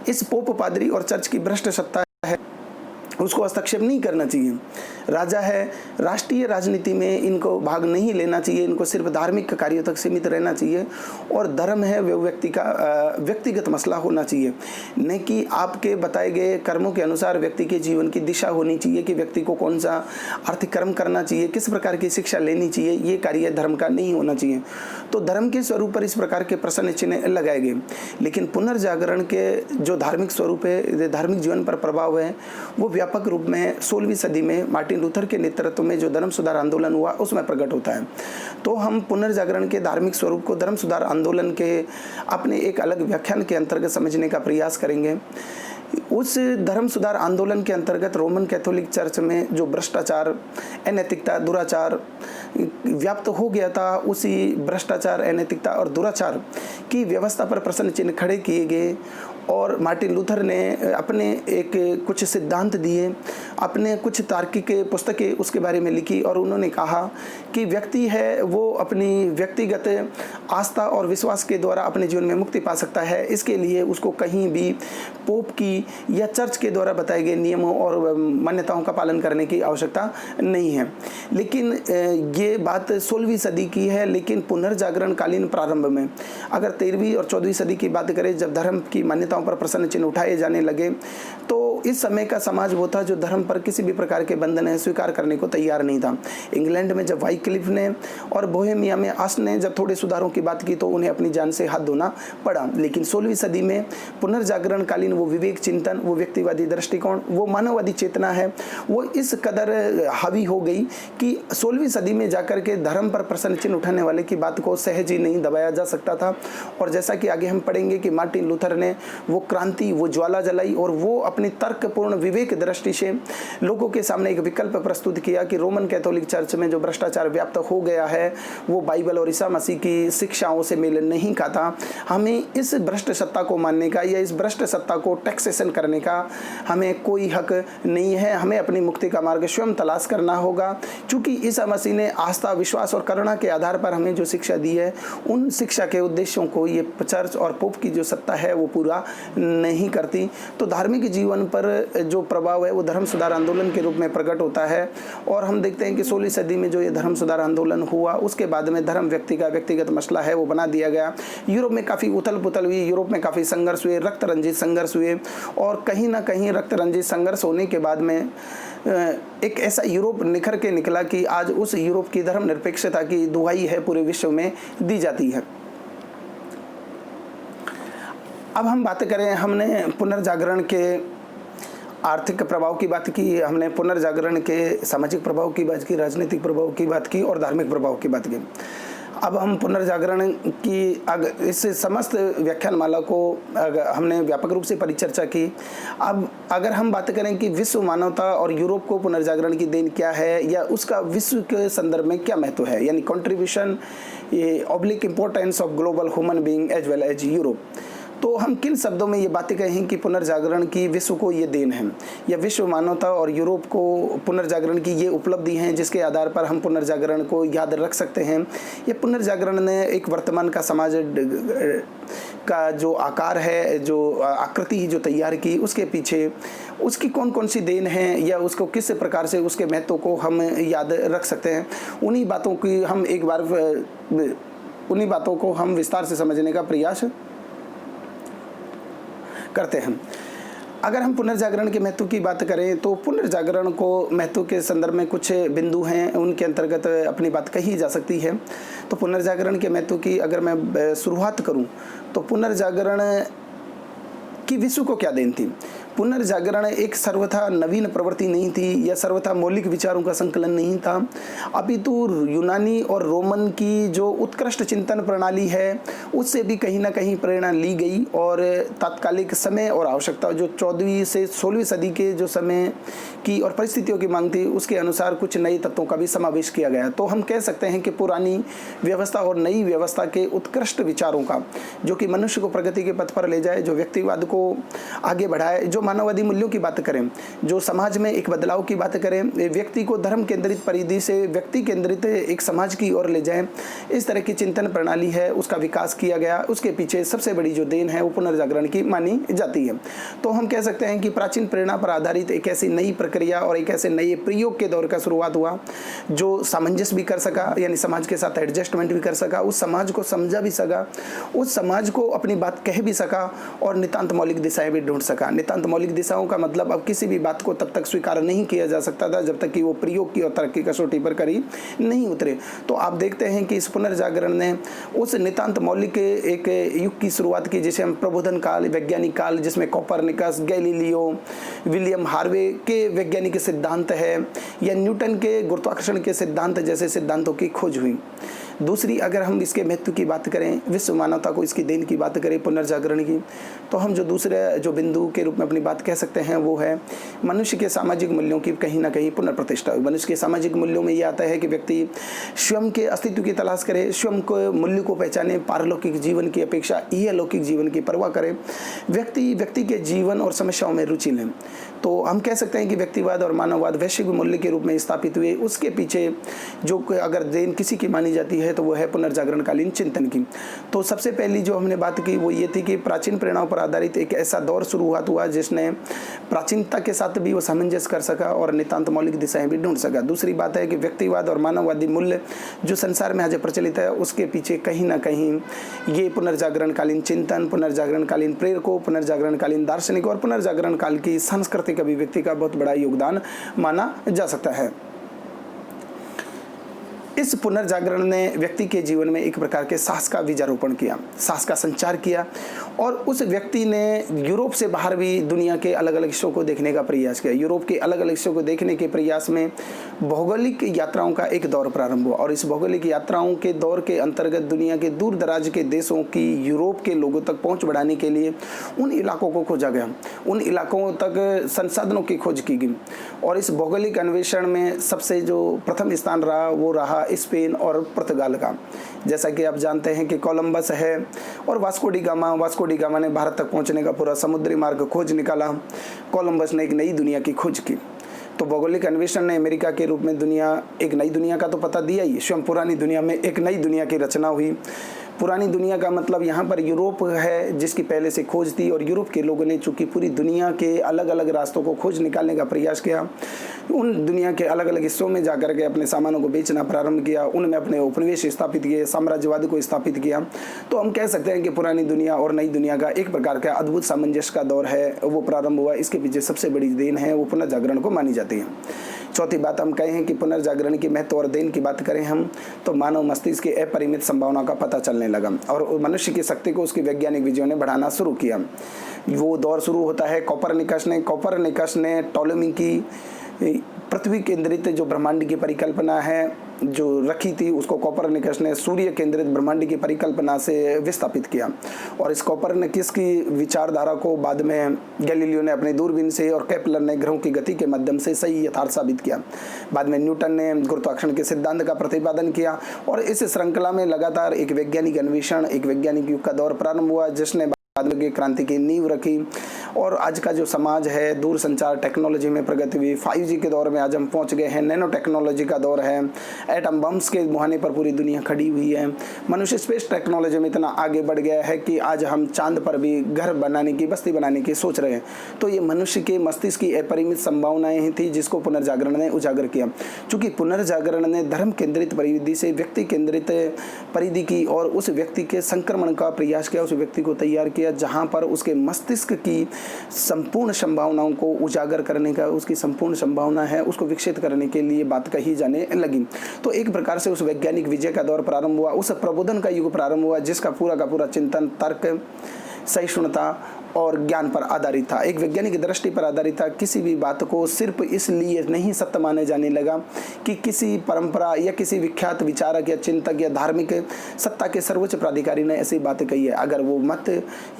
इस पोप, पादरी और चर्च की भ्रष्ट सत्ता है उसको हस्तक्षेप नहीं करना चाहिए। राजा है, राष्ट्रीय राजनीति में इनको भाग नहीं लेना चाहिए, इनको सिर्फ धार्मिक कार्यों तक सीमित रहना चाहिए और धर्म है वो व्यक्ति का व्यक्तिगत मसला होना चाहिए, न कि आपके बताए गए कर्मों के अनुसार व्यक्ति के जीवन की दिशा होनी चाहिए कि व्यक्ति को कौन सा आर्थिक कर्म करना चाहिए, किस प्रकार की शिक्षा लेनी चाहिए, ये कार्य धर्म का नहीं होना चाहिए। तो धर्म के स्वरूप पर इस प्रकार के प्रश्न चिन्ह लगाए गए। लेकिन पुनर्जागरण के जो धार्मिक स्वरूप है, धार्मिक जीवन पर प्रभाव है, वो व्यापक रूप में 16वीं सदी में मार्टिन लूथर के नेतृत्व में जो धर्म सुधार आंदोलन हुआ उसमें प्रकट होता है। तो हम पुनर्जागरण के धार्मिक स्वरूप को धर्म सुधार आंदोलन के अपने एक अलग व्याख्यान के अंतर्गत समझने का प्रयास करेंगे। उस धर्म सुधार आंदोलन के अंतर्गत रोमन कैथोलिक चर्च में जो भ्रष्टाचार, अनैतिकता, दुराचार व्याप्त हो गया था, उसी भ्रष्टाचार, अनैतिकता और दुराचार की व्यवस्था पर प्रश्न चिन्ह खड़े किए गए और मार्टिन लूथर ने अपने एक कुछ सिद्धांत दिए, अपने कुछ तार्किक पुस्तकें उसके बारे में लिखी और उन्होंने कहा कि व्यक्ति है वो अपनी व्यक्तिगत आस्था और विश्वास के द्वारा अपने जीवन में मुक्ति पा सकता है। इसके लिए उसको कहीं भी पोप की या चर्च के द्वारा बताए गए नियमों और मान्यताओं का पालन करने की आवश्यकता नहीं है। लेकिन ये बात 16वीं सदी की है। लेकिन पुनर्जागरण कालीन प्रारंभ में अगर 13वीं और 14वीं सदी की बात करें, जब धर्म की मान्यताओं पर प्रश्न चिन्ह उठाए जाने लगे, तो इस समय का समाज वो था जो धर्म पर किसी भी प्रकार के बंधन स्वीकार करने को तैयार नहीं था। इंग्लैंड में जब वाइक्लिफ ने और बोहेमिया में आस्ट ने जब थोड़े सुधारों की बात की तो उन्हें अपनी जान से हाथ धोना पड़ा। लेकिन 16वीं सदी में पुनर्जागरण कालीन वो विवेक चिंतन, वो व्यक्तिवादी दृष्टिकोण, वो मानववादी चेतना है, वो इस कदर हावी हो गई कि 16वीं सदी में जाकर के धर्म पर प्रश्न चिन्ह उठाने वाले की बात को सहज ही नहीं दबाया जा सकता था। और जैसा कि आगे हम पढ़ेंगे कि मार्टिन लूथर ने वो क्रांति, वो ज्वाला जलाई और वो अपनी तर्कपूर्ण विवेक दृष्टि से लोगों के सामने एक विकल्प प्रस्तुत किया कि रोमन कैथोलिक चर्च में जो भ्रष्टाचार व्याप्त हो गया है वो बाइबल और ईसा मसीह की शिक्षाओं से मेल नहीं खाता। हमें इस भ्रष्ट सत्ता को मानने का या इस भ्रष्ट सत्ता को टैक्सेशन करने का हमें कोई हक नहीं है। हमें अपनी मुक्ति का मार्ग स्वयं तलाश करना होगा, क्योंकि ईसा मसीह ने आस्था, विश्वास और करुणा के आधार पर हमें जो शिक्षा दी है उन शिक्षा के उद्देश्यों को ये चर्च और पोप की जो सत्ता है वो पूरा नहीं करती। तो धार्मिक जीवन पर जो प्रभाव है वो धर्म सुधार आंदोलन के रूप में प्रकट होता है। और हम देखते हैं कि 16वीं सदी में जो ये धर्म सुधार आंदोलन हुआ उसके बाद में धर्म व्यक्ति का व्यक्तिगत मसला है वो बना दिया गया। यूरोप में काफ़ी उथल पुथल हुई, यूरोप में काफ़ी संघर्ष हुए, रक्त रंजित संघर्ष हुए और कहीं ना कहीं रक्त रंजित संघर्ष होने के बाद में एक ऐसा यूरोप निखर के निकला कि आज उस यूरोप की धर्मनिरपेक्षता की दुहाई है पूरे विश्व में दी जाती है। अब हम बात करें, हमने पुनर्जागरण के आर्थिक प्रभाव की बात की, हमने पुनर्जागरण के सामाजिक प्रभाव की बात की, राजनीतिक प्रभाव की बात की और धार्मिक प्रभाव की बात की। अब हम पुनर्जागरण की इस समस्त व्याख्यानमाला को हमने व्यापक रूप से परिचर्चा की। अब अगर हम बात करें कि विश्व मानवता और यूरोप को पुनर्जागरण की देन क्या है या उसका विश्व के संदर्भ में क्या महत्व है, यानी contribution oblique importance of global human being as well as Europe, तो हम किन शब्दों में ये बातें कहें कि पुनर्जागरण की विश्व को ये देन है या विश्व मानवता और यूरोप को पुनर्जागरण की ये उपलब्धि हैं जिसके आधार पर हम पुनर्जागरण को याद रख सकते हैं। ये पुनर्जागरण ने एक वर्तमान का समाज का जो आकार है, जो आकृति जो तैयार की, उसके पीछे उसकी कौन कौन सी देन है या उसको किस प्रकार से उसके महत्व को हम याद रख सकते हैं, उन्हीं बातों को हम विस्तार से समझने का प्रयास करते हैं। अगर हम पुनर्जागरण के महत्व की बात करें तो पुनर्जागरण को महत्व के संदर्भ में कुछ बिंदु हैं, उनके अंतर्गत अपनी बात कही जा सकती है। तो पुनर्जागरण के महत्व की अगर मैं शुरुआत करूं तो पुनर्जागरण की विश्व को क्या देन थी। पुनर्जागरण एक सर्वथा नवीन प्रवृत्ति नहीं थी या सर्वथा मौलिक विचारों का संकलन नहीं था, अपितु यूनानी और रोमन की जो उत्कृष्ट चिंतन प्रणाली है उससे भी कहीं ना कहीं प्रेरणा ली गई और तात्कालिक समय और आवश्यकता जो 14वीं से 16वीं सदी के जो समय की और परिस्थितियों की मांग थी उसके अनुसार कुछ नए तत्वों का भी समावेश किया गया। तो हम कह सकते हैं कि पुरानी व्यवस्था और नई व्यवस्था के उत्कृष्ट विचारों का जो कि मनुष्य को प्रगति के पथ पर ले जाए, जो व्यक्तिवाद को आगे बढ़ाए, जो मानववादी मूल्यों की बात करें, जो समाज में एक बदलाव की बात करें, व्यक्ति को धर्म केंद्रित परिधि से व्यक्ति केंद्रित एक समाज की ओर ले जाए, इस तरह की चिंतन प्रणाली है उसका विकास किया गया। उसके पीछे सबसे बड़ी जो देन है वो पुनर्जागरण की मानी जाती है। तो हम कह सकते हैं कि प्राचीन प्रेरणा पर आधारित एक ऐसी नई प्रक्रिया और एक ऐसे नए प्रयोग के दौर का शुरुआत हुआ जो सामंजस्य भी कर सका, यानी समाज के साथ एडजस्टमेंट भी कर सका, उस समाज को समझा भी सका, उस समाज को अपनी बात कह भी सका और नितांत मौलिक दिशाएं भी ढूंढ सका। नितांत मौलिक दिशाओं का मतलब अब किसी भी बात को तब तक स्वीकार नहीं किया जा सकता था जब तक कि वो प्रयोग की और तरक्की कसौटी पर करी नहीं उतरे। तो आप देखते हैं कि इस पुनर्जागरण ने उस नितांत मौलिक एक युग की शुरुआत की जिसे हम प्रबोधन काल, वैज्ञानिक काल, जिसमें कोपरनिकस, गैलीलियो, विलियम हार्वे के वैज्ञानिक सिद्धांत है या न्यूटन के गुरुत्वाकर्षण के सिद्धांत जैसे सिद्धांतों की खोज हुई। दूसरी, अगर हम इसके महत्व की बात करें, विश्व मानवता को इसकी देन की बात करें पुनर्जागरण की, तो हम जो दूसरे जो बिंदु के रूप में अपनी बात कह सकते हैं वो है मनुष्य के सामाजिक मूल्यों की कहीं ना कहीं पुनर्प्रतिष्ठा। मनुष्य के सामाजिक मूल्यों में ये आता है कि व्यक्ति स्वयं के अस्तित्व की तलाश करे, स्वयं को मूल्य को पहचाने, पारलौकिक जीवन की अपेक्षा इहलौकिक जीवन की परवाह करे, व्यक्ति के जीवन और समस्याओं में रुचि लें। तो हम कह सकते हैं कि व्यक्तिवाद और मानववाद वैश्विक मूल्य के रूप में स्थापित हुए। उसके पीछे जो अगर देन किसी की मानी जाती है तो वो है पुनर्जागरण कालीन चिंतन की। तो सबसे पहली जो हमने बात की वो ये थी कि प्राचीन प्रेरणाओं पर आधारित एक ऐसा दौर शुरुआत हुआ जिसने प्राचीनता के साथ भी वो सामंजस्य कर सका और नितांत मौलिक दिशाएं भी ढूंढ सका। दूसरी बात है कि व्यक्तिवाद और मानववादी मूल्य जो संसार में आज प्रचलित है उसके पीछे कहीं ना कहीं ये पुनर्जागरण कालीन चिंतन, पुनर्जागरण कालीन प्रेरकों, पुनर्जागरण कालीन दार्शनिक और पुनर्जागरण काल की सांस्कृतिक अभिव्यक्ति का बहुत बड़ा योगदान माना जा सकता है। इस पुनर्जागरण ने व्यक्ति के जीवन में एक प्रकार के साहस का बीजारोपण किया, साहस का संचार किया और उस व्यक्ति ने यूरोप से बाहर भी दुनिया के अलग अलग हिस्सों को देखने का प्रयास किया। यूरोप के अलग अलग हिस्सों को देखने के प्रयास में भौगोलिक यात्राओं का एक दौर प्रारंभ हुआ और इस भौगोलिक यात्राओं के दौर के अंतर्गत दुनिया के दूर दराज के देशों की यूरोप के लोगों तक पहुँच बढ़ाने के लिए उन इलाकों को खोजा गया, उन इलाकों तक संसाधनों की खोज की गई और इस भौगोलिक अन्वेषण में सबसे जो प्रथम स्थान रहा वो रहा स्पेन और पुर्तगाल का। जैसा कि आप जानते हैं कि कोलंबस है और वास्को डी गामा ने भारत तक पहुंचने का पूरा समुद्री मार्ग खोज निकाला। कोलंबस ने एक नई दुनिया की खोज की। तो भौगोलिक अन्वेषण ने अमेरिका के रूप में एक नई दुनिया का तो पता दिया ही, स्वयं पुरानी दुनिया में एक नई दुनिया की रचना हुई। पुरानी दुनिया का मतलब यहाँ पर यूरोप है जिसकी पहले से खोज थी और यूरोप के लोगों ने चूंकि पूरी दुनिया के अलग अलग रास्तों को खोज निकालने का प्रयास किया, उन दुनिया के अलग अलग हिस्सों में जाकर के अपने सामानों को बेचना प्रारंभ किया, उनमें अपने उपनिवेश स्थापित किए, साम्राज्यवाद को स्थापित किया। तो हम कह सकते हैं कि पुरानी दुनिया और नई दुनिया का एक प्रकार का अद्भुत सामंजस्य का दौर है वो प्रारंभ हुआ। इसके पीछे सबसे बड़ी देन है वो पुनर्जागरण को मानी जाती है। चौथी बात हम कहें कि पुनर्जागरण की महत्व और देन की बात करें हम, तो मानव मस्तिष्क की अपरिमित संभावना का पता चलने लगा और मनुष्य की शक्ति को उसकी वैज्ञानिक विजयों ने बढ़ाना शुरू किया। वो दौर शुरू होता है कोपरनिकस ने टॉलेमी की पृथ्वी केंद्रित जो ब्रह्मांड की परिकल्पना है जो रखी थी, उसको कोपरनिकस ने सूर्य केंद्रित ब्रह्मांड की परिकल्पना से विस्थापित किया। और इस कोपरनिकस की विचारधारा को बाद में गैलीलियो ने अपनी दूरबीन से और केपलर ने ग्रहों की गति के माध्यम से सही यथार्थ साबित किया। बाद में न्यूटन ने गुरुत्वाकर्षण के सिद्धांत का प्रतिपादन किया और इस श्रृंखला में लगातार एक वैज्ञानिक अन्वेषण, एक वैज्ञानिक युग का दौर प्रारंभ हुआ जिसने बाद में क्रांति की नींव रखी। और आज का जो समाज है, दूर संचार टेक्नोलॉजी में प्रगति हुई, 5G के दौर में आज हम पहुंच गए हैं, नैनो टेक्नोलॉजी का दौर है, एटम बम्स के मुहाने पर पूरी दुनिया खड़ी हुई है। मनुष्य स्पेस टेक्नोलॉजी में इतना आगे बढ़ गया है कि आज हम चांद पर भी घर बनाने की, बस्ती बनाने की सोच रहे हैं। तो ये मनुष्य के मस्तिष्क की अपरिमित संभावनाएं ही थी जिसको पुनर्जागरण ने उजागर किया। चूंकि पुनर्जागरण ने धर्म केंद्रित परिधि से व्यक्ति केंद्रित परिधि की और उस व्यक्ति के संक्रमण का प्रयास किया, उस व्यक्ति को तैयार किया जहां पर उसके मस्तिष्क की संपूर्ण संभावनाओं को उजागर करने का, उसकी संपूर्ण संभावना है उसको विकसित करने के लिए बात कही जाने लगी। तो एक प्रकार से उस वैज्ञानिक विजय का दौर प्रारंभ हुआ, उस प्रबोधन का युग प्रारंभ हुआ जिसका पूरा का पूरा चिंतन तर्क, सहिष्णुता और ज्ञान पर आधारित था, एक वैज्ञानिक दृष्टि पर आधारित था। किसी भी बात को सिर्फ इसलिए नहीं सत्य माने जाने लगा कि किसी परंपरा या किसी विख्यात विचारक या चिंतक या धार्मिक सत्ता के सर्वोच्च प्राधिकारी ने ऐसी बात कही है। अगर वो मत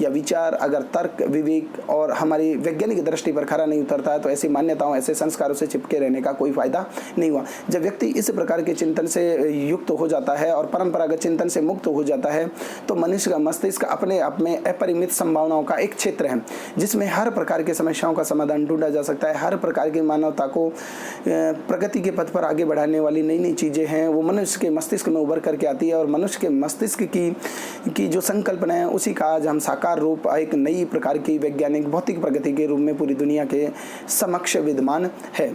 या विचार, अगर तर्क, विवेक और हमारी वैज्ञानिक दृष्टि पर खरा नहीं उतरता है तो ऐसी मान्यताओं, ऐसे संस्कारों से चिपके रहने का कोई फायदा नहीं हुआ। जब व्यक्ति इस प्रकार के चिंतन से युक्त हो जाता है और परंपरागत चिंतन से मुक्त हो जाता है तो मनुष्य का मस्तिष्क अपने आप में अपरिमित संभावनाओं का एक क्षेत्र है जिसमें हर प्रकार की समस्याओं का समाधान ढूंढा जा सकता है। हर प्रकार की मानवता को प्रगति के पथ पर आगे बढ़ाने वाली नई नई चीजें हैं वो मनुष्य के मस्तिष्क में उभर करके आती है और मनुष्य के मस्तिष्क की जो संकल्पना है उसी का आज हम साकार रूप एक नई प्रकार की वैज्ञानिक भौतिक प्रगति के रूप में पूरी दुनिया के समक्ष विद्यमान है।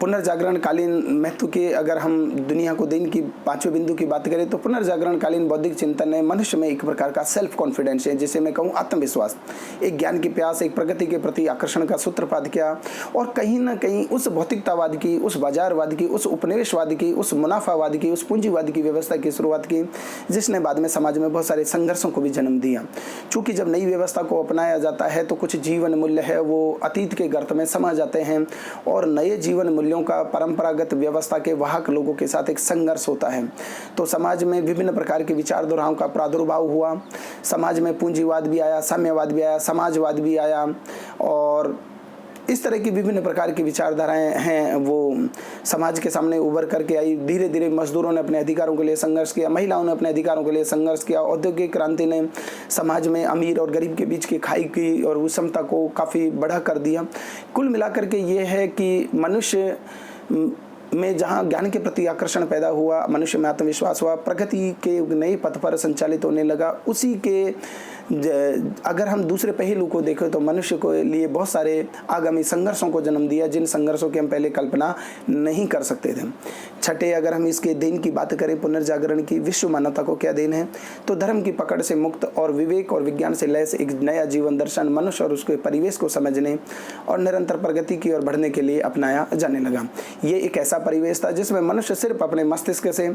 पुनर्जागरण कालीन महत्व के अगर हम दुनिया को देन की पांचवें बिंदु की बात करें तो पुनर्जागरण कालीन बौद्धिक चिंतन है मनुष्य में एक प्रकार का सेल्फ कॉन्फिडेंस है, जिसे मैं कहूँ आत्मविश्वास, एक ज्ञान की प्यास, एक प्रगति के प्रति आकर्षण का सूत्रपात किया और कहीं ना कहीं उस भौतिकतावाद की, उस बाजारवाद की, उस उपनिवेशवाद की, उस मुनाफावाद की, उस पूंजीवाद की व्यवस्था की शुरुआत की जिसने बाद में समाज में बहुत सारे संघर्षों को भी जन्म दिया। चूंकि जब नई व्यवस्था को अपनाया जाता है तो कुछ जीवन मूल्य है वो अतीत के गर्त में समा जाते हैं और नए जीवन मूल्यों का परंपरागत व्यवस्था के वाहक लोगों के साथ एक संघर्ष होता है। तो समाज में विभिन्न प्रकार के विचारधाराओं का प्रादुर्भाव हुआ, समाज में पूंजीवाद भी आया, साम्यवाद भी आया, समाजवाद भी आया और इस तरह की विभिन्न प्रकार की विचारधाराएं हैं वो समाज के सामने उभर करके आई। धीरे धीरे मजदूरों ने अपने अधिकारों के लिए संघर्ष किया, महिलाओं ने अपने अधिकारों के लिए संघर्ष किया, औद्योगिक क्रांति ने समाज में अमीर और गरीब के बीच की खाई की और विषमता को काफ़ी बढ़ा कर दिया। कुल मिलाकर के ये है कि मनुष्य में जहाँ ज्ञान के प्रति आकर्षण पैदा हुआ, मनुष्य में आत्मविश्वास हुआ, प्रगति के नए पथ पर संचालित होने लगा, उसी के अगर हम दूसरे पहलू को देखें तो मनुष्य को लिए बहुत सारे आगामी संघर्षों को जन्म दिया जिन संघर्षों की हम पहले कल्पना नहीं कर सकते थे। छठे, अगर हम इसके देन की बात करें पुनर्जागरण की, विश्व मानवता को क्या देन है तो धर्म की पकड़ से मुक्त और विवेक और विज्ञान से लैस एक नया जीवन दर्शन मनुष्य और उसके परिवेश को समझने और निरंतर प्रगति की ओर बढ़ने के लिए अपनाया जाने लगा। ये एक ऐसा परिवेश था जिसमें मनुष्य सिर्फ अपने मस्तिष्क से,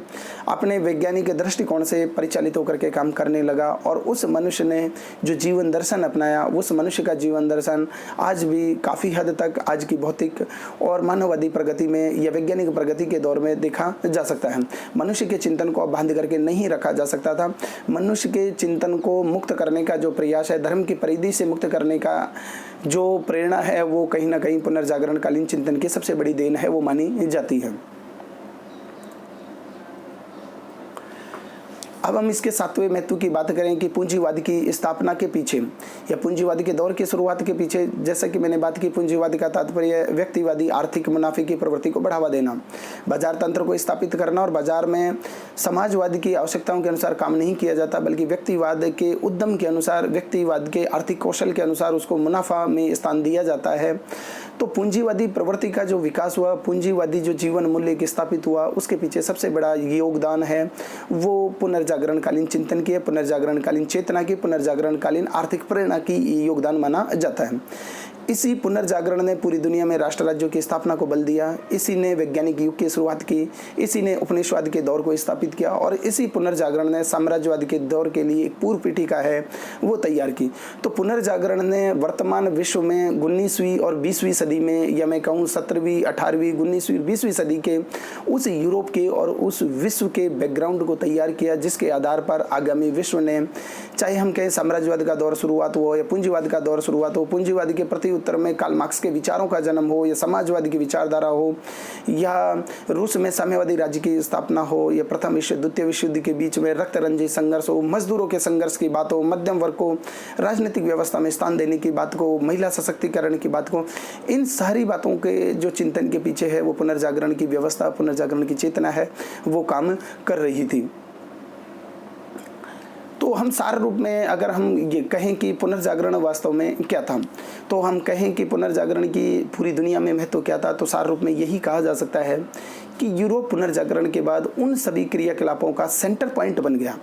अपने वैज्ञानिक दृष्टिकोण से परिचालित होकर के काम करने लगा और उस मनुष्य ने जो जीवन दर्शन अपनाया, उस मनुष्य का जीवन दर्शन आज भी काफ़ी हद तक आज की भौतिक और मानववादी प्रगति में या वैज्ञानिक प्रगति के दौर में देखा जा सकता है। मनुष्य के चिंतन को बांध करके नहीं रखा जा सकता था। मनुष्य के चिंतन को मुक्त करने का जो प्रयास है, धर्म की परिधि से मुक्त करने का जो प्रेरणा है वो कहीं ना कहीं पुनर्जागरणकालीन चिंतन की सबसे बड़ी देन है वो मानी जाती है। अब हम इसके सातवें महत्व की बात करें कि पूंजीवाद की स्थापना के पीछे या पूंजीवाद के दौर की शुरुआत के पीछे, जैसा कि मैंने बात की, पूंजीवाद का तात्पर्य व्यक्तिवादी आर्थिक मुनाफे की प्रवृत्ति को बढ़ावा देना, बाजार तंत्र को स्थापित करना और बाजार में समाजवाद की आवश्यकताओं के अनुसार काम नहीं किया जाता बल्कि व्यक्तिवाद के उद्यम के अनुसार, व्यक्तिवाद के आर्थिक कौशल के अनुसार उसको मुनाफा में स्थान दिया जाता है। तो पूंजीवादी प्रवृत्ति का जो विकास हुआ, पूंजीवादी जो जीवन मूल्य स्थापित हुआ, उसके पीछे सबसे बड़ा योगदान है वो पुनर्जागरणकालीन चिंतन की, पुनर्जागरणकालीन चेतना की, पुनर्जागरणकालीन आर्थिक प्रेरणा की योगदान माना जाता है। इसी पुनर्जागरण ने पूरी दुनिया में राष्ट्र राज्यों की स्थापना को बल दिया। इसी ने वैज्ञानिक युग की शुरुआत की, इसी ने उपनिवेशवाद के दौर को स्थापित किया और इसी पुनर्जागरण ने साम्राज्यवाद के दौर के लिए एक पूर्व पीठिका है वो तैयार की। तो पुनर्जागरण ने वर्तमान विश्व में 19वीं और 20वीं सदी में, या मैं कहूँ 17वीं 18वीं 19वीं 20वीं सदी के उस यूरोप के और उस विश्व के बैकग्राउंड को तैयार किया, जिसके आधार पर आगामी विश्व ने, चाहे हम कहें साम्राज्यवाद का दौर शुरुआत हो या पूंजीवाद का दौर शुरुआत हो, पूंजीवाद के प्रति उत्तर में कार्ल मार्क्स के विचारों का जन्म हो या समाजवाद की विचारधारा हो, या रूस में साम्यवादी राज्य की स्थापना हो, या प्रथम विश्व द्वितीय विश्व युद्ध के बीच में रक्तरंजित संघर्ष हो, मजदूरों के संघर्ष की बात हो, मध्यम वर्ग को राजनीतिक व्यवस्था में स्थान देने की बात को, महिला सशक्तिकरण की बात को, इन सारी बातों के जो चिंतन के पीछे है वो पुनर्जागरण की व्यवस्था, पुनर्जागरण की चेतना है, वो काम कर रही थी। तो हम सार रूप में अगर हम ये कहें कि पुनर्जागरण वास्तव में क्या था, तो हम कहें कि पुनर्जागरण की पूरी दुनिया में महत्व क्या था, तो सार रूप में यही कहा जा सकता है कि यूरोप पुनर्जागरण के बाद उन सभी क्रियाकलापों का सेंटर पॉइंट बन गया,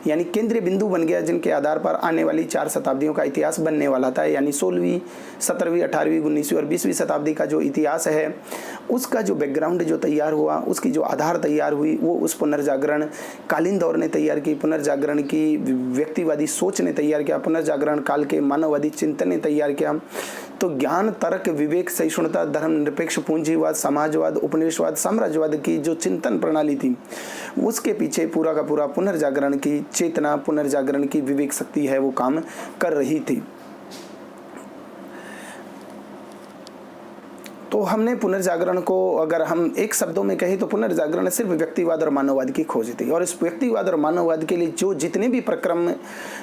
यानी केंद्रीय बिंदु बन गया, जिनके आधार पर आने वाली 4 शताब्दियों का इतिहास बनने वाला था। यानी 16वीं 17वीं 18वीं 19वीं और 20वीं शताब्दी का जो इतिहास है, उसका जो बैकग्राउंड जो तैयार हुआ, उसकी जो आधार तैयार हुई, वो उस पुनर्जागरण कालीन दौर ने तैयार की, पुनर्जागरण की व्यक्तिवादी सोच ने तैयार किया, पुनर्जागरण काल के मानववादी चिंतन ने तैयार किया। तो ज्ञान, तर्क, विवेक, सहिष्णुता, धर्मनिरपेक्ष, पूंजीवाद, समाजवाद, उपनिवेशवाद, साम्राज्यवाद की जो चिंतन प्रणाली थी, उसके पीछे पूरा का पूरा पुनर्जागरण की चेतना, पुनर्जागरण की विवेक शक्ति है वो काम कर रही थी। तो हमने पुनर्जागरण को अगर हम एक शब्दों में कहें तो पुनर्जागरण सिर्फ व्यक्तिवाद और मानववाद की खोज थी, और इस व्यक्तिवाद और मानववाद के लिए जो जितने भी प्रक्रम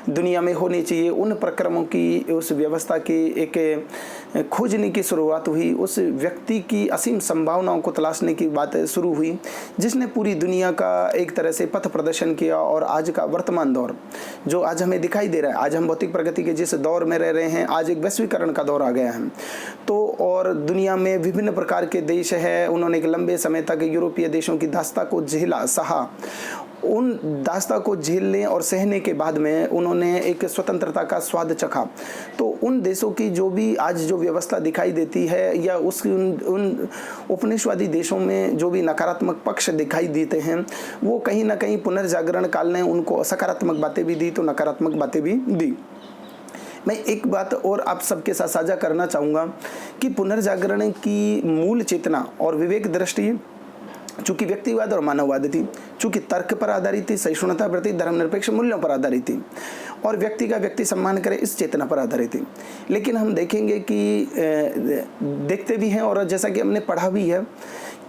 दुनिया में होने चाहिए, उन प्रक्रमों की, उस व्यवस्था की एक खोजने की शुरुआत हुई। उस व्यक्ति की असीम संभावनाओं को तलाशने की बात शुरू हुई, जिसने पूरी दुनिया का एक तरह से पथ प्रदर्शन किया। और आज का वर्तमान दौर जो आज हमें दिखाई दे रहा है, आज हम भौतिक प्रगति के जिस दौर में रह रहे हैं, आज एक वैश्वीकरण का दौर आ गया है। तो और दुनिया में विभिन्न प्रकार के देश है, उन्होंने एक लंबे समय तक यूरोपीय देशों की दास्ता को झेला, सहा। उन दास्ता को झेलने और सहने के बाद में उन्होंने एक स्वतंत्रता का स्वाद चखा। तो उन देशों की जो भी आज जो व्यवस्था दिखाई देती है, या उस उन उपनिवेशवादी देशों में जो भी नकारात्मक पक्ष दिखाई देते हैं, वो कहीं ना कहीं पुनर्जागरण काल ने उनको सकारात्मक बातें भी दी तो नकारात्मक बातें भी दी। मैं एक बात और आप सबके साथ साझा करना चाहूँगा कि पुनर्जागरण की मूल चेतना और विवेक दृष्टि चूँकि व्यक्तिवाद और मानववाद थी, चूँकि तर्क पर आधारित थी, सहिष्णुता प्रति धर्मनिरपेक्ष मूल्यों पर आधारित थी, और व्यक्ति का व्यक्ति सम्मान करे इस चेतना पर आधारित थी। लेकिन हम देखेंगे कि देखते भी हैं और जैसा कि हमने पढ़ा भी है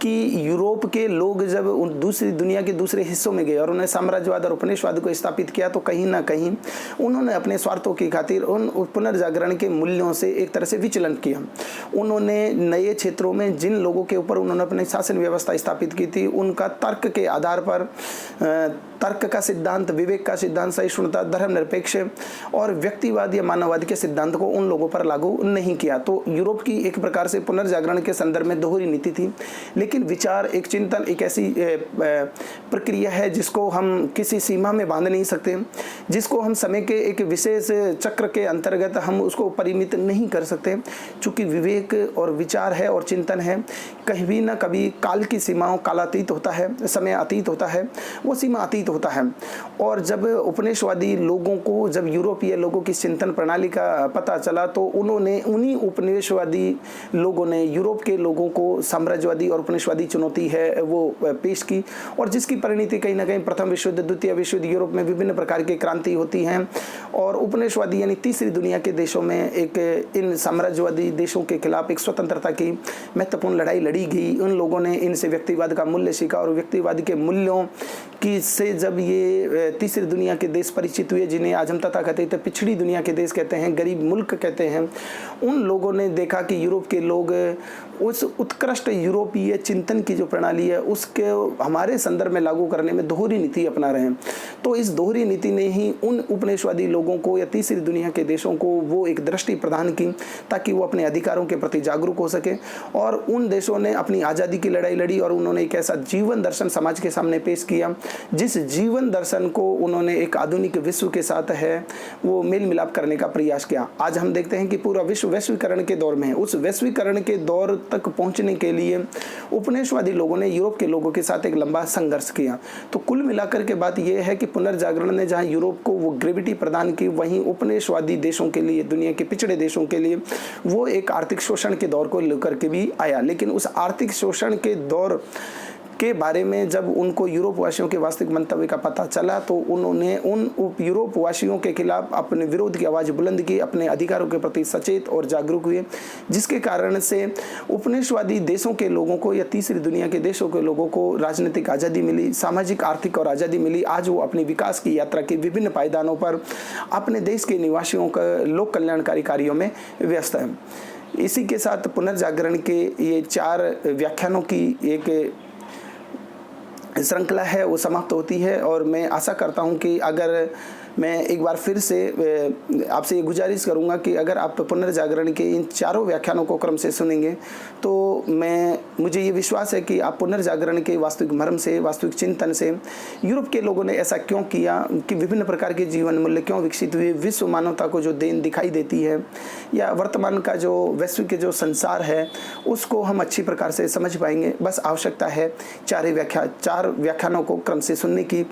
कि यूरोप के लोग जब दूसरी दुनिया के दूसरे हिस्सों में गए और उन्हें साम्राज्यवाद और उपनिवेशवाद को स्थापित किया, तो कहीं ना कहीं उन्होंने अपने स्वार्थों की खातिर उन पुनर्जागरण के मूल्यों से एक तरह से विचलन किया। उन्होंने नए क्षेत्रों में जिन लोगों के ऊपर उन्होंने अपनी शासन व्यवस्था स्थापित की थी, उनका तर्क के आधार पर, तर्क का सिद्धांत, विवेक का सिद्धांत, सहिष्णुता, धर्मनिरपेक्ष और व्यक्तिवाद या मानववाद के सिद्धांत को उन लोगों पर लागू नहीं किया। तो यूरोप की एक प्रकार से पुनर्जागरण के संदर्भ में दोहरी नीति थी। लेकिन विचार, एक चिंतन एक ऐसी प्रक्रिया है जिसको हम किसी सीमा में बांध नहीं सकते, जिसको हम समय के एक विशेष चक्र के अंतर्गत हम उसको परिमित नहीं कर सकते। चूँकि विवेक और विचार है और चिंतन है, कभी ना कभी काल की सीमाओं कालातीत होता है, समय अतीत होता है, वो सीमा अतीत होता है। और जब उपनिवेशवादी लोगों को, जब यूरोपीय लोगों की चिंतन प्रणाली का पता चला, तो उन्होंने उन्हीं उपनिवेशवादी लोगों ने यूरोप के लोगों को साम्राज्यवादी और उपनिवेशवादी चुनौती है वो पेश की, और जिसकी परिणति कहीं ना कहीं प्रथम विश्व युद्ध, द्वितीय विश्व युद्ध, यूरोप में विभिन्न प्रकार की क्रांति होती हैं। और उपनिवेशवादी यानी तीसरी दुनिया के देशों में एक इन साम्राज्यवादी देशों के खिलाफ एक स्वतंत्रता की महत्वपूर्ण लड़ाई लड़ी गई। उन लोगों ने इनसे व्यक्तिवाद का मूल्य सीखा, और व्यक्तिवाद के मूल्यों की से जब ये तीसरी दुनिया के देश परिचित हुए, जिन्हें आज हम तथाकथित पिछड़ी दुनिया के देश कहते हैं, गरीब मुल्क कहते हैं, उन लोगों ने देखा कि यूरोप के लोग उस उत्कृष्ट यूरोपीय चिंतन की जो प्रणाली है उसके हमारे संदर्भ में लागू करने में दोहरी नीति अपना रहे हैं। तो इस दोहरी नीति ने ही उन उपनिवेशवादी लोगों को या तीसरी दुनिया के देशों को वो एक दृष्टि प्रदान की, ताकि वो अपने अधिकारों के प्रति जागरूक हो सके। और उन देशों ने अपनी आज़ादी की लड़ाई लड़ी, और उन्होंने एक ऐसा जीवन दर्शन समाज के सामने पेश किया जिस जीवन दर्शन को उन्होंने एक आधुनिक विश्व के साथ है वो मेल मिलाप करने का प्रयास किया। आज हम देखते हैं कि पूरा विश्व वैश्वीकरण के दौर में है। उस वैश्वीकरण के दौर तक पहुंचने के लिए उपनिवेशवादी लोगों ने यूरोप के लोगों के साथ एक लंबा संघर्ष किया। तो कुल मिलाकर के बात यह है कि पुनर्जागरण ने जहां यूरोप को वो ग्रेविटी प्रदान की, वहीं उपनिवेशवादी देशों के लिए, दुनिया के पिछड़े देशों के लिए वो एक आर्थिक शोषण के दौर को लेकर के भी आया। लेकिन उस आर्थिक शोषण के दौर के बारे में जब उनको यूरोप वासियों के वास्तविक मंतव्य का पता चला तो उन्होंने उन यूरोप वासियों के खिलाफ अपने विरोध की आवाज़ बुलंद की, अपने अधिकारों के प्रति सचेत और जागरूक हुए, जिसके कारण से उपनिवेशवादी देशों के लोगों को या तीसरी दुनिया के देशों के लोगों को राजनीतिक आज़ादी मिली, सामाजिक आर्थिक और आज़ादी मिली। आज वो अपनी विकास की यात्रा के विभिन्न पायदानों पर अपने देश के निवासियों का लोक कल्याणकारी कार्यों में व्यस्त है। इसी के साथ पुनर्जागरण के ये 4 व्याख्यानों की एक श्रृंखला है वो समाप्त होती है। और मैं आशा करता हूं कि अगर मैं एक बार फिर से आपसे ये गुजारिश करूंगा कि अगर आप पुनर्जागरण के इन 4 व्याख्यानों को क्रम से सुनेंगे तो मुझे ये विश्वास है कि आप पुनर्जागरण के वास्तविक मर्म से, वास्तविक चिंतन से, यूरोप के लोगों ने ऐसा क्यों किया, कि विभिन्न प्रकार के जीवन मूल्य क्यों विकसित हुए, विश्व मानवता को जो देन दिखाई देती है, या वर्तमान का जो वैश्विक जो संसार है उसको हम अच्छी प्रकार से समझ पाएंगे। बस आवश्यकता है 4 व्याख्यानों को क्रम से सुनने की।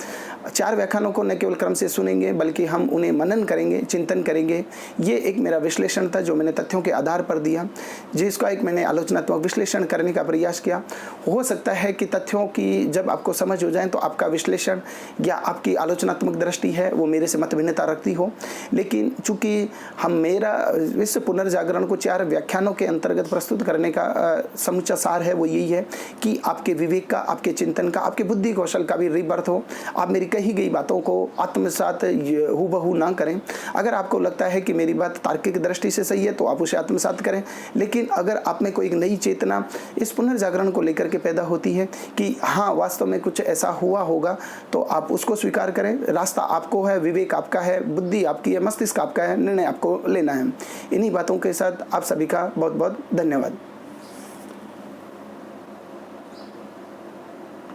4 व्याख्यानों को न केवल क्रम से सुनेंगे बल्कि हम उन्हें मनन करेंगे, चिंतन करेंगे। ये एक मेरा विश्लेषण था जो मैंने तथ्यों के आधार पर दिया, जिसका एक मैंने आलोचनात्मक विश्लेषण करने का प्रयास किया। हो सकता है कि तथ्यों की जब आपको समझ हो जाए तो आपका विश्लेषण या आपकी आलोचनात्मक दृष्टि है वो मेरे से मत भिन्नता रखती हो, लेकिन चूंकि मेरा विश्व पुनर्जागरण को 4 व्याख्यानों के अंतर्गत प्रस्तुत करने का समुच्चा सार है वो यही है कि आपके विवेक का, आपके चिंतन का, आपके बुद्धि कौशल का भी रीबर्थ हो। आप मेरी कही गई बातों को आत्मसात हूबहू ना करें। अगर आपको लगता है कि मेरी बात तार्किक दृष्टि से सही है तो आप उसे आत्मसात करें, लेकिन अगर आप में कोई एक नई चेतना इस पुनर्जागरण को लेकर के पैदा होती है कि हाँ वास्तव में कुछ ऐसा हुआ होगा, तो आप उसको स्वीकार करें। रास्ता आपको है, विवेक आपका है, बुद्धि आपकी है, मस्तिष्क आपका है, निर्णय आपको लेना है। इन्हीं बातों के साथ आप सभी का बहुत बहुत धन्यवाद।